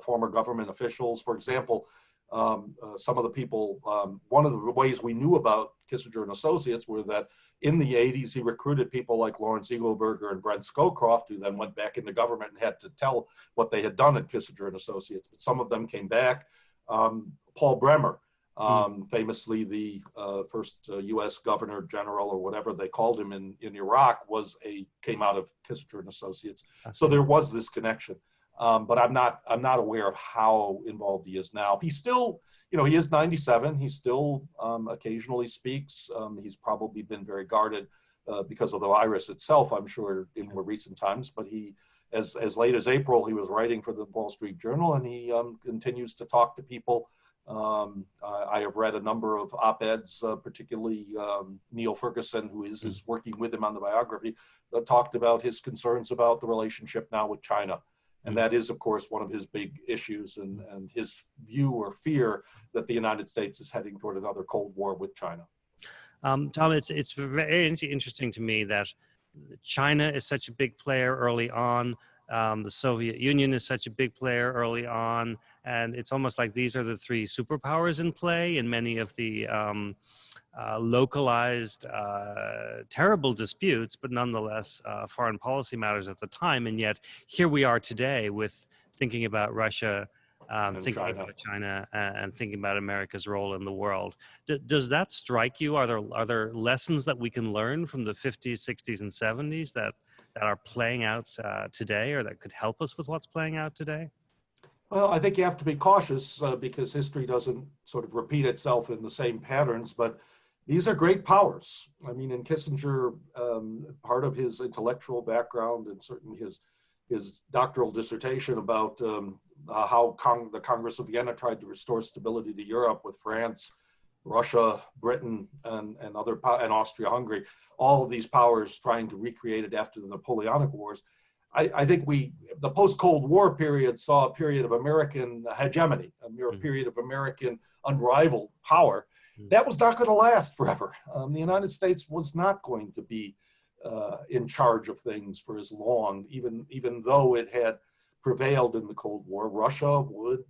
former government officials. For example, some of the people, one of the ways we knew about Kissinger and Associates were that in the 80s, he recruited people like Lawrence Eagleburger and Brent Scowcroft, who then went back into government and had to tell what they had done at Kissinger and Associates. But some of them came back. Paul Bremer, famously the first U.S. Governor General, or whatever they called him in Iraq, came out of Kissinger and Associates. So there was this connection. But I'm not aware of how involved he is now. He's still, he is 97. He still occasionally speaks. He's probably been very guarded because of the virus itself, I'm sure, in more recent times. But he, as late as April, he was writing for the Wall Street Journal, and he continues to talk to people. I have read a number of op-eds, particularly Neil Ferguson, who is working with him on the biography, talked about his concerns about the relationship now with China. And that is, of course, one of his big issues, and his view or fear that the United States is heading toward another Cold War with China. Tom, it's very interesting to me that China is such a big player early on. The Soviet Union is such a big player early on. And it's almost like these are the three superpowers in play in many of the localized, terrible disputes, but nonetheless foreign policy matters at the time. And yet here we are today with thinking about Russia, thinking about China, and thinking about America's role in the world. Does that strike you? Are there lessons that we can learn from the 50s, 60s, and 70s that are playing out today, or that could help us with what's playing out today? Well, I think you have to be cautious because history doesn't sort of repeat itself in the same patterns, but these are great powers. I mean, in Kissinger, part of his intellectual background and certainly his doctoral dissertation about how the Congress of Vienna tried to restore stability to Europe with France, Russia, Britain, and Austria-Hungary, all of these powers trying to recreate it after the Napoleonic Wars. I think the post-Cold War period saw a period of American hegemony, a period of American unrivaled power. That was not going to last forever. The United States was not going to be in charge of things for as long, even though it had prevailed in the Cold War. Russia would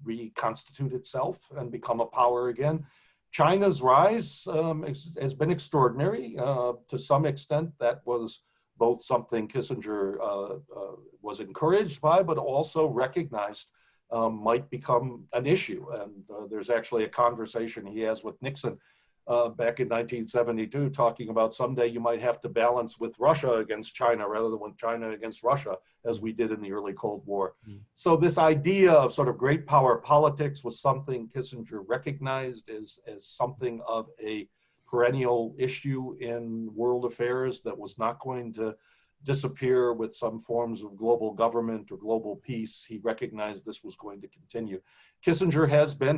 reconstitute itself and become a power again. China's rise has been extraordinary. To some extent, that was both something Kissinger was encouraged by, but also recognized might become an issue. And there's actually a conversation he has with Nixon back in 1972, talking about someday you might have to balance with Russia against China rather than with China against Russia, as we did in the early Cold War. So this idea of sort of great power politics was something Kissinger recognized as something of a perennial issue in world affairs that was not going to disappear with some forms of global government or global peace. He recognized this was going to continue. Kissinger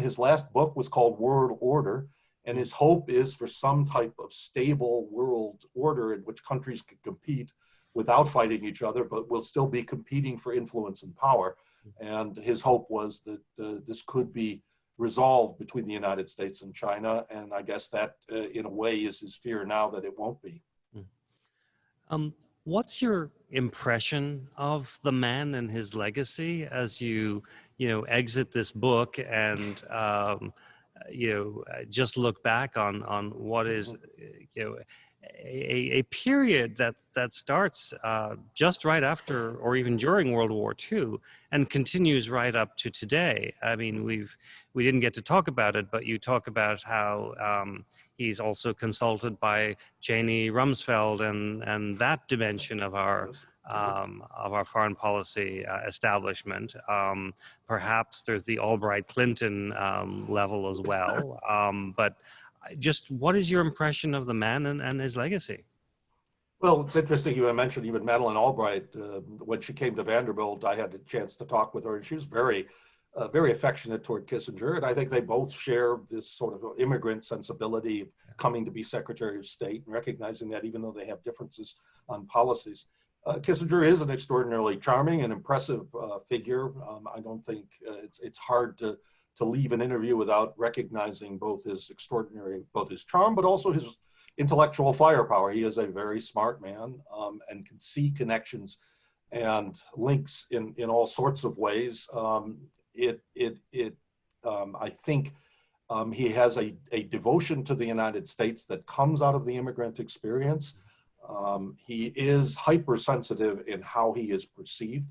his last book was called World Order, and his hope is for some type of stable world order in which countries can compete without fighting each other, but will still be competing for influence and power. And his hope was that this could be resolved between the United States and China, and I guess that in a way is his fear now that it won't be. What's your impression of the man and his legacy as you exit this book and just look back on what is a period that starts just right after or even during World War II and continues right up to today. I mean, we didn't get to talk about it, but you talk about how he's also consulted by Cheney Rumsfeld and that dimension of our foreign policy establishment. Perhaps there's the Albright-Clinton level as well, but just what is your impression of the man and his legacy? Well, it's interesting you mentioned even Madeleine Albright. When she came to Vanderbilt, I had the chance to talk with her, and she was very affectionate toward Kissinger. And I think they both share this sort of immigrant sensibility of coming to be Secretary of State and recognizing that even though they have differences on policies. Kissinger is an extraordinarily charming and impressive figure. I don't think it's hard to leave an interview without recognizing both his charm, but also his intellectual firepower. He is a very smart man and can see connections and links in all sorts of ways. I think he has a devotion to the United States that comes out of the immigrant experience. He is hypersensitive in how he is perceived.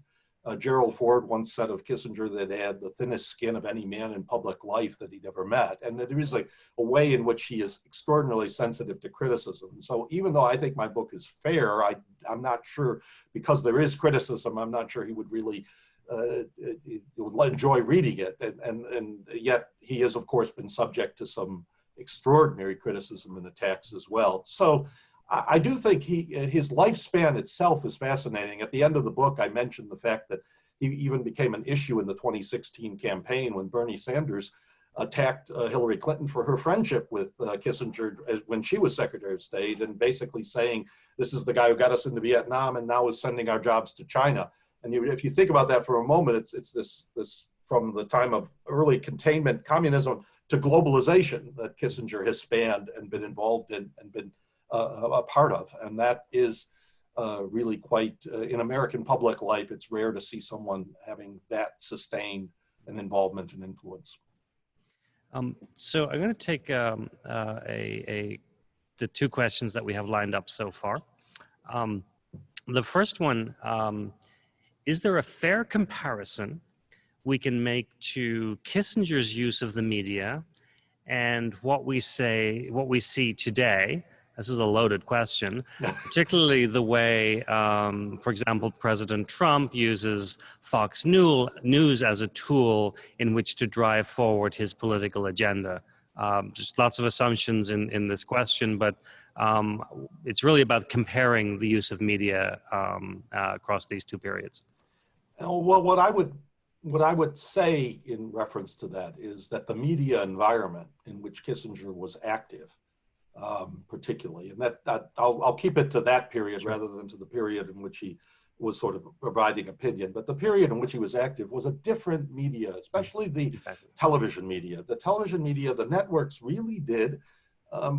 Gerald Ford once said of Kissinger that he had the thinnest skin of any man in public life that he'd ever met. And that there is a way in which he is extraordinarily sensitive to criticism. And so even though I think my book is fair, I'm not sure, because there is criticism, I'm not sure he would really would enjoy reading it. And yet he has, of course, been subject to some extraordinary criticism and attacks as well. So I do think his lifespan itself is fascinating. At the end of the book, I mentioned the fact that he even became an issue in the 2016 campaign when Bernie Sanders attacked Hillary Clinton for her friendship with Kissinger when she was Secretary of State, and basically saying, this is the guy who got us into Vietnam and now is sending our jobs to China. And if you think about that for a moment, it's this from the time of early containment communism to globalization that Kissinger has spanned and been involved in and been a part of. And that is really quite, in American public life, it's rare to see someone having that sustained an involvement and influence. So I'm going to take the two questions that we have lined up so far. The first one, is there a fair comparison we can make to Kissinger's use of the media and what we see today? This is a loaded question, particularly the way, for example, President Trump uses Fox News as a tool in which to drive forward his political agenda. Just lots of assumptions in this question, but it's really about comparing the use of media across these two periods. Well, what I would say in reference to that is that the media environment in which Kissinger was active, particularly, and that I'll keep it to that period rather than to the period in which he was sort of providing opinion. But the period in which he was active was a different media, especially the television media. The television media, the networks really did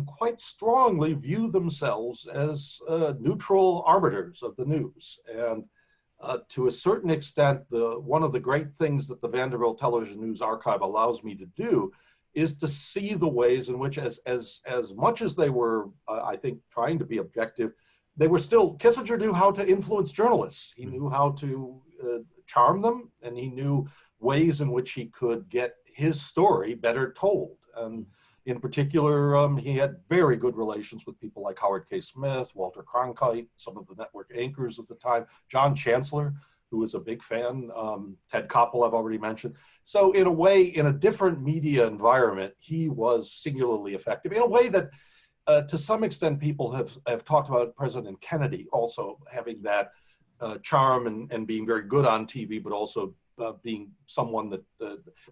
quite strongly view themselves as neutral arbiters of the news. And to a certain extent, one of the great things that the Vanderbilt Television News Archive allows me to do is to see the ways in which, as much as they were, I think, trying to be objective, they were still, Kissinger knew how to influence journalists. He knew how to charm them, and he knew ways in which he could get his story better told. And in particular, he had very good relations with people like Howard K. Smith, Walter Cronkite, some of the network anchors of the time, John Chancellor, who was a big fan, Ted Koppel I've already mentioned. So in a way, in a different media environment, he was singularly effective in a way that to some extent people have talked about President Kennedy also having that charm and being very good on TV, but also being someone that,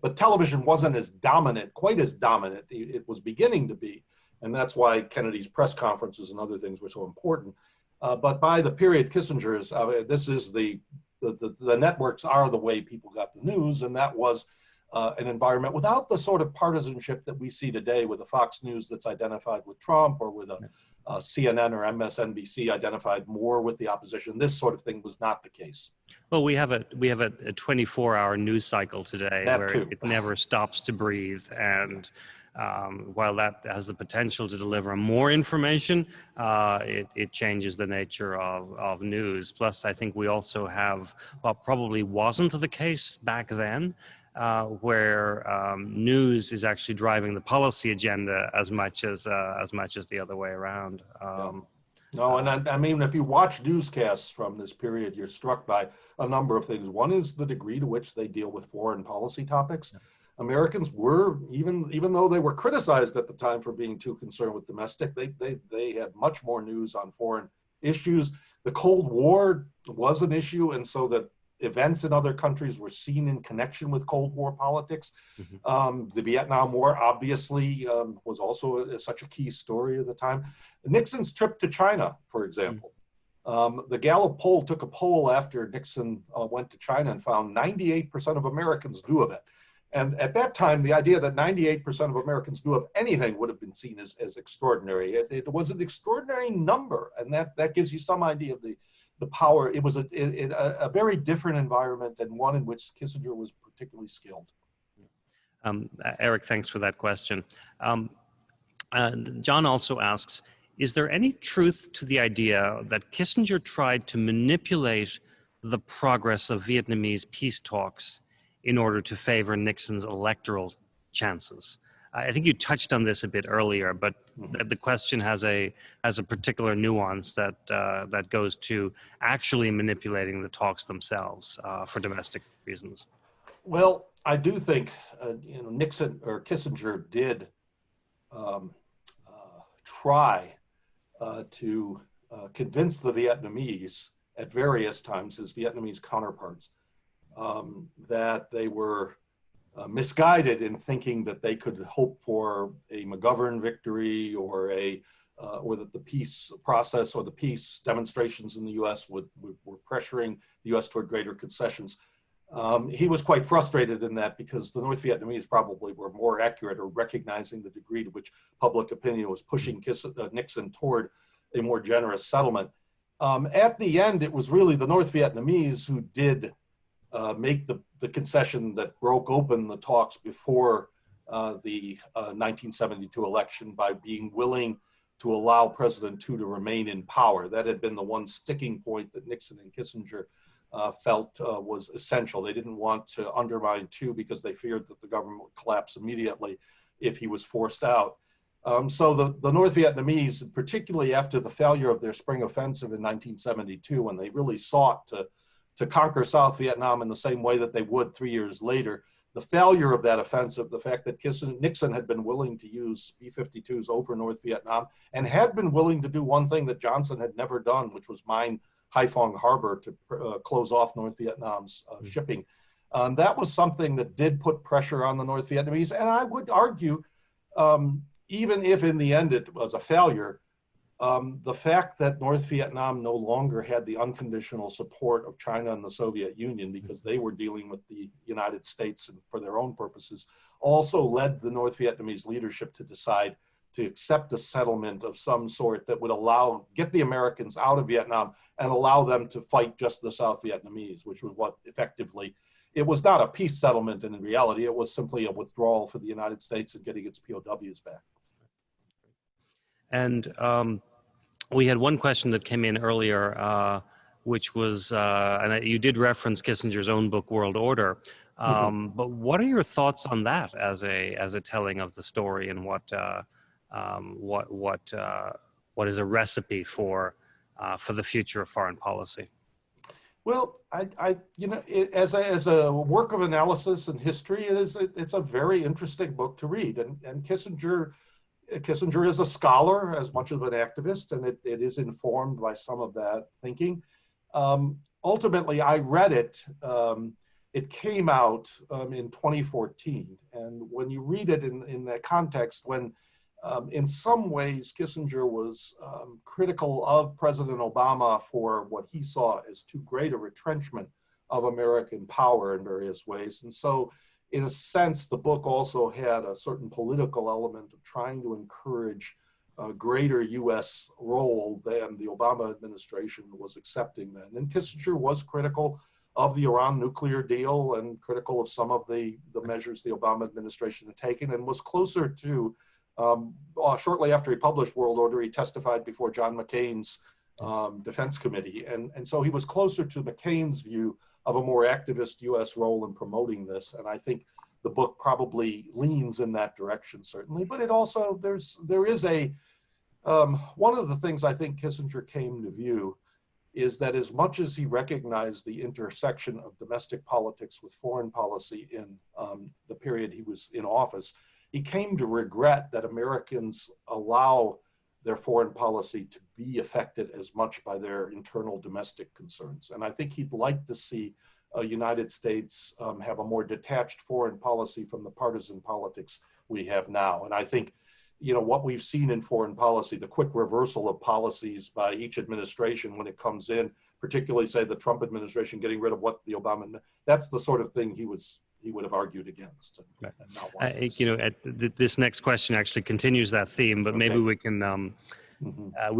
but television wasn't as dominant, quite as dominant. It was beginning to be. And that's why Kennedy's press conferences and other things were so important. But by the period Kissinger's, this is the networks are the way people got the news, and that was an environment without the sort of partisanship that we see today with a Fox News that's identified with Trump, or with a CNN or MSNBC identified more with the opposition. This sort of thing was not the case. Well, we have a 24-hour news cycle today where it never stops to breathe, and While that has the potential to deliver more information, it changes the nature of news. Plus, I think we also have what probably wasn't the case back then, where news is actually driving the policy agenda as much as the other way around. No, and I mean, if you watch newscasts from this period, you're struck by a number of things. One is the degree to which they deal with foreign policy topics. Americans were, even though they were criticized at the time for being too concerned with domestic, they had much more news on foreign issues. The Cold War was an issue, and so that events in other countries were seen in connection with Cold War politics. The Vietnam War obviously was also such a key story at the time. Nixon's trip to China, for example. The Gallup poll took a poll after Nixon went to China and found 98% of Americans knew of it. And at that time, the idea that 98% of Americans knew of anything would have been seen as extraordinary. It was an extraordinary number, and that gives you some idea of the power. It was a very different environment and one in which Kissinger was particularly skilled. Eric, thanks for that question. John also asks, is there any truth to the idea that Kissinger tried to manipulate the progress of Vietnamese peace talks in order to favor Nixon's electoral chances? I think you touched on this a bit earlier, but the question has a particular nuance that goes to actually manipulating the talks themselves for domestic reasons. Well, I do think Nixon or Kissinger did try to convince the Vietnamese at various times, his Vietnamese counterparts, that they were misguided in thinking that they could hope for a McGovern victory or that the peace process or the peace demonstrations in the U.S. were pressuring the U.S. toward greater concessions. He was quite frustrated in that because the North Vietnamese probably were more accurate or recognizing the degree to which public opinion was pushing Nixon toward a more generous settlement. At the end, it was really the North Vietnamese who did make the concession that broke open the talks before the 1972 election by being willing to allow President Thieu to remain in power. That had been the one sticking point that Nixon and Kissinger felt was essential. They didn't want to undermine Thieu because they feared that the government would collapse immediately if he was forced out. So the North Vietnamese, particularly after the failure of their spring offensive in 1972, when they really sought to conquer South Vietnam in the same way that they would 3 years later, the failure of that offensive, the fact that Nixon had been willing to use B-52s over North Vietnam and had been willing to do one thing that Johnson had never done, which was mine Haiphong Harbor to close off North Vietnam's shipping. That was something that did put pressure on the North Vietnamese. And I would argue, even if in the end it was a failure, the fact that North Vietnam no longer had the unconditional support of China and the Soviet Union because they were dealing with the United States and for their own purposes also led the North Vietnamese leadership to decide to accept a settlement of some sort that would get the Americans out of Vietnam and allow them to fight just the South Vietnamese, which was what effectively, it was not a peace settlement, and in reality, it was simply a withdrawal for the United States and getting its POWs back. And we had one question that came in earlier, which was, and you did reference Kissinger's own book, World Order. But what are your thoughts on that as a telling of the story, and what is a recipe for the future of foreign policy? Well, as a work of analysis and history, it's a very interesting book to read, and Kissinger is a scholar as much of an activist, and it is informed by some of that thinking. Ultimately, I read it. It came out in 2014, and when you read it in that context, when in some ways Kissinger was critical of President Obama for what he saw as too great a retrenchment of American power in various ways. And so in a sense, the book also had a certain political element of trying to encourage a greater U.S. role than the Obama administration was accepting then. And Kissinger was critical of the Iran nuclear deal and critical of some of the measures the Obama administration had taken, and was closer to, shortly after he published World Order, he testified before John McCain's Defense Committee. And so he was closer to McCain's view of a more activist U.S. role in promoting this. And I think the book probably leans in that direction, certainly. But it also, there is a, one of the things I think Kissinger came to view is that as much as he recognized the intersection of domestic politics with foreign policy in the period he was in office, he came to regret that Americans allow their foreign policy to be affected as much by their internal domestic concerns. And I think he'd like to see a United States have a more detached foreign policy from the partisan politics we have now. And I think, you know, what we've seen in foreign policy, the quick reversal of policies by each administration when it comes in, particularly say the Trump administration getting rid of what the Obama, that's the sort of thing he would have argued against. You know, this next question actually continues that theme, but maybe we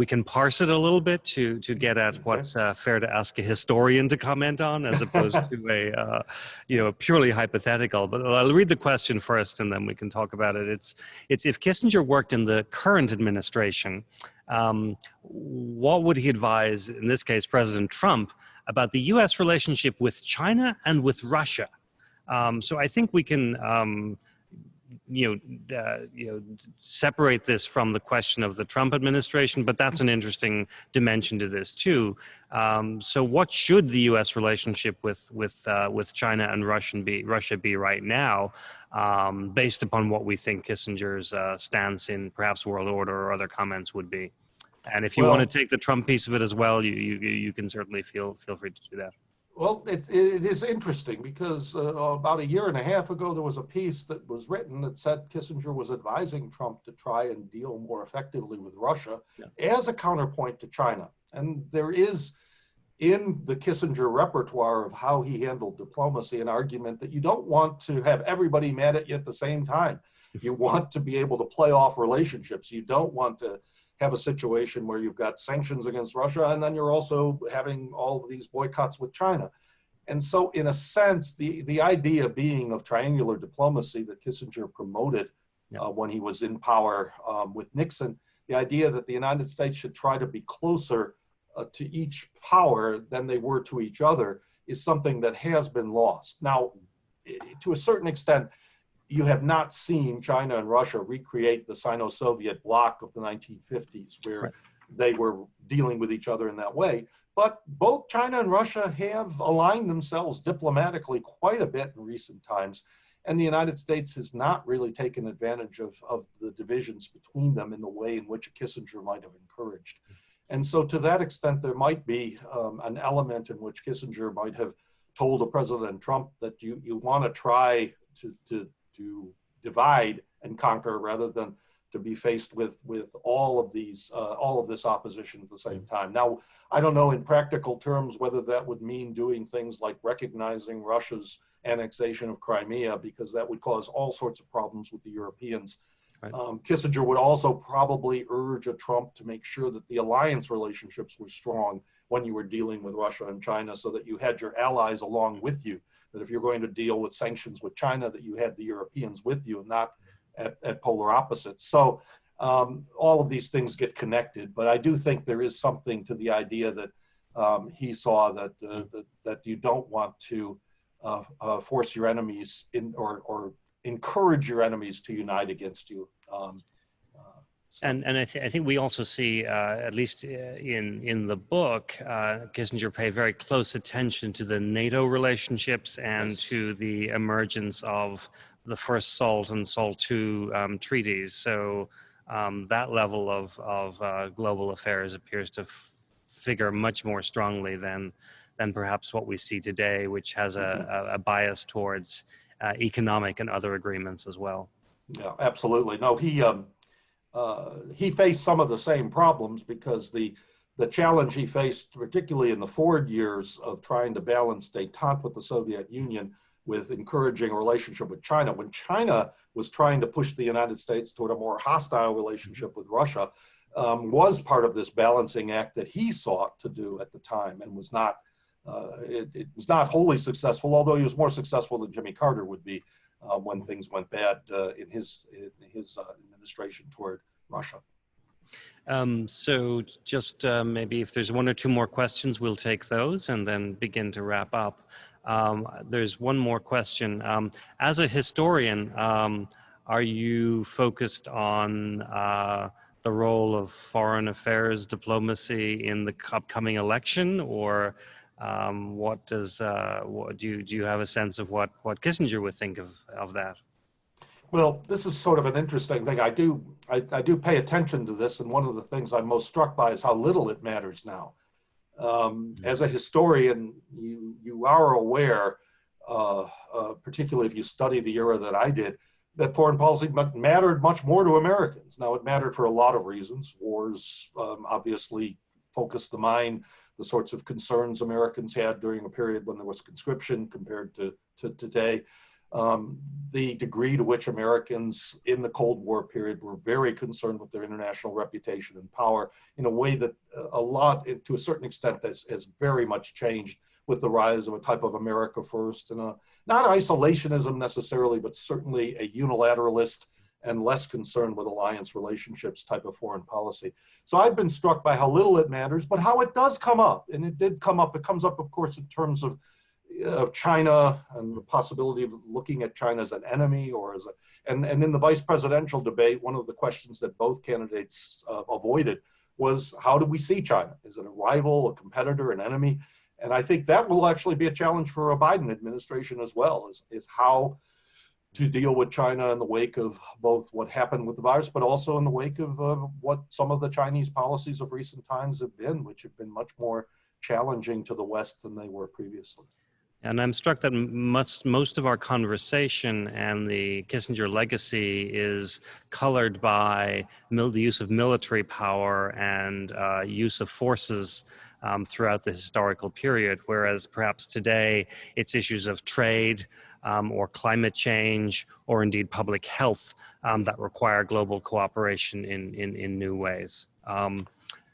can parse it a little bit to get at what's fair to ask a historian to comment on, as opposed to a you know, purely hypothetical. But I'll read the question first, and then we can talk about it. It's if Kissinger worked in the current administration, what would he advise, in this case, President Trump, about the U.S. relationship with China and with Russia? So I think we can, separate this from the question of the Trump administration, but that's an interesting dimension to this too. So what should the U.S. relationship with China and Russia be right now, based upon what we think Kissinger's stance in perhaps world order or other comments would be? And if you want to take the Trump piece of it as well, you can certainly feel free to do that. Well, it is interesting because about a year and a half ago, there was a piece that was written that said Kissinger was advising Trump to try and deal more effectively with Russia as a counterpoint to China. And there is, in the Kissinger repertoire of how he handled diplomacy, an argument that you don't want to have everybody mad at you at the same time. You want to be able to play off relationships. You don't want to have a situation where you've got sanctions against Russia and then you're also having all of these boycotts with China. And so in a sense, the idea being of triangular diplomacy that Kissinger promoted when he was in power with Nixon, the idea that the United States should try to be closer to each power than they were to each other is something that has been lost. Now, to a certain extent, you have not seen China and Russia recreate the Sino-Soviet bloc of the 1950s, where they were dealing with each other in that way. But both China and Russia have aligned themselves diplomatically quite a bit in recent times. And the United States has not really taken advantage of the divisions between them in the way in which Kissinger might have encouraged. And so to that extent, there might be an element in which Kissinger might have told President Trump that you want to try to divide and conquer rather than to be faced with all of this opposition at the same time. Now, I don't know in practical terms whether that would mean doing things like recognizing Russia's annexation of Crimea, because that would cause all sorts of problems with the Europeans. Kissinger would also probably urge a Trump to make sure that the alliance relationships were strong when you were dealing with Russia and China, so that you had your allies along with you. That if you're going to deal with sanctions with China, that you had the Europeans with you and not at polar opposites. So all of these things get connected, but I do think there is something to the idea that he saw that you don't want to force your enemies or encourage your enemies to unite against you. And I think we also see, at least in the book, Kissinger pay very close attention to the NATO relationships and to the emergence of the first SALT and SALT II treaties. So that level of global affairs appears to figure much more strongly than perhaps what we see today, which has a bias towards economic and other agreements as well. Yeah, absolutely. No, he faced some of the same problems because the challenge he faced, particularly in the forward years of trying to balance détente with the Soviet Union with encouraging a relationship with China, when China was trying to push the United States toward a more hostile relationship with Russia, was part of this balancing act that he sought to do at the time and was not it's not wholly successful, although he was more successful than Jimmy Carter would be when things went bad in his administration toward Russia. So just maybe if there's one or two more questions, we'll take those and then begin to wrap up. There's one more question. As a historian, are you focused on the role of foreign affairs diplomacy in the upcoming election, or do you have a sense of what Kissinger would think of that? Well, this is sort of an interesting thing. I do pay attention to this, and one of the things I'm most struck by is how little it matters now. As a historian, you are aware, particularly if you study the era that I did, that foreign policy mattered much more to Americans. Now, it mattered for a lot of reasons. Wars obviously focused the mind, the sorts of concerns Americans had during a period when there was conscription compared to today. The degree to which Americans in the Cold War period were very concerned with their international reputation and power in a way that a lot, to a certain extent, has very much changed with the rise of a type of America first, and not isolationism necessarily, but certainly a unilateralist and less concerned with alliance relationships type of foreign policy. So I've been struck by how little it matters, but how it does come up. And it did come up. It comes up, of course, in terms of China and the possibility of looking at China as an enemy or as and in the vice presidential debate, one of the questions that both candidates avoided was, how do we see China? Is it a rival, a competitor, an enemy? And I think that will actually be a challenge for a Biden administration as well, is how to deal with China in the wake of both what happened with the virus, but also in the wake of what some of the Chinese policies of recent times have been, which have been much more challenging to the West than they were previously. And I'm struck that most of our conversation and the Kissinger legacy is colored by the use of military power and use of forces throughout the historical period, whereas perhaps today it's issues of trade or climate change or indeed public health that require global cooperation in new ways.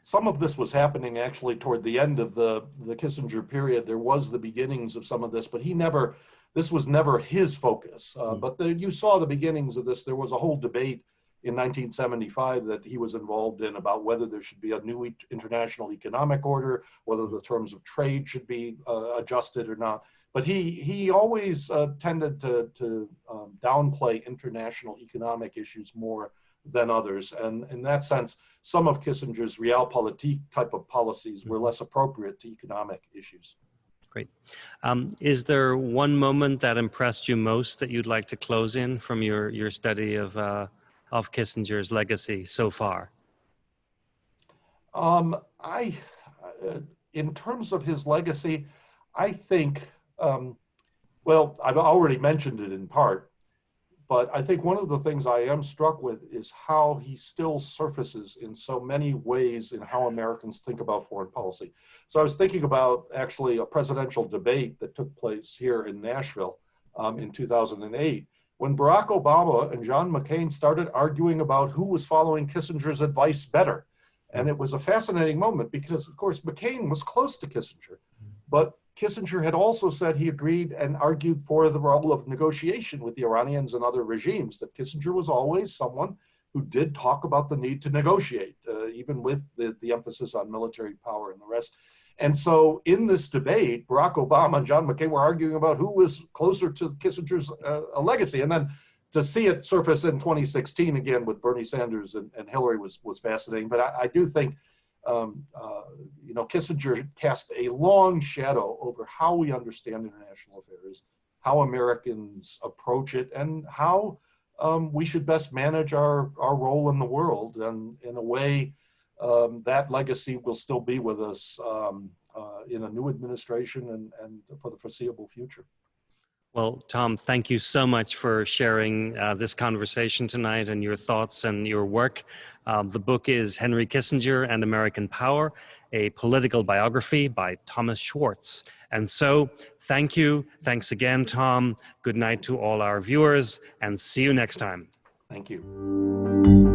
Some of this was happening actually toward the end of the Kissinger period. There was the beginnings of some of this, but this was never his focus. But you saw the beginnings of this. There was a whole debate in 1975 that he was involved in about whether there should be a new international economic order, whether the terms of trade should be adjusted or not. But he always tended to downplay international economic issues more than others. And in that sense, some of Kissinger's realpolitik type of policies were less appropriate to economic issues. Great. Is there one moment that impressed you most that you'd like to close in from your study of Kissinger's legacy so far? In terms of his legacy, I think, well, I've already mentioned it in part, but I think one of the things I am struck with is how he still surfaces in so many ways in how Americans think about foreign policy. So I was thinking about actually a presidential debate that took place here in Nashville in 2008, when Barack Obama and John McCain started arguing about who was following Kissinger's advice better. And it was a fascinating moment because, of course, McCain was close to Kissinger, but Kissinger had also said he agreed and argued for the role of negotiation with the Iranians and other regimes, that Kissinger was always someone who did talk about the need to negotiate, even with the emphasis on military power and the rest. And so in this debate, Barack Obama and John McCain were arguing about who was closer to Kissinger's legacy. And then to see it surface in 2016 again with Bernie Sanders and Hillary was fascinating. But I do think Kissinger cast a long shadow over how we understand international affairs, how Americans approach it, and how we should best manage our role in the world. And in a way, that legacy will still be with us in a new administration and for the foreseeable future. Well, Tom, thank you so much for sharing this conversation tonight and your thoughts and your work. The book is Henry Kissinger and American Power, a political biography by Thomas Schwartz. And so, thank you. Thanks again, Tom. Good night to all our viewers, and see you next time. Thank you.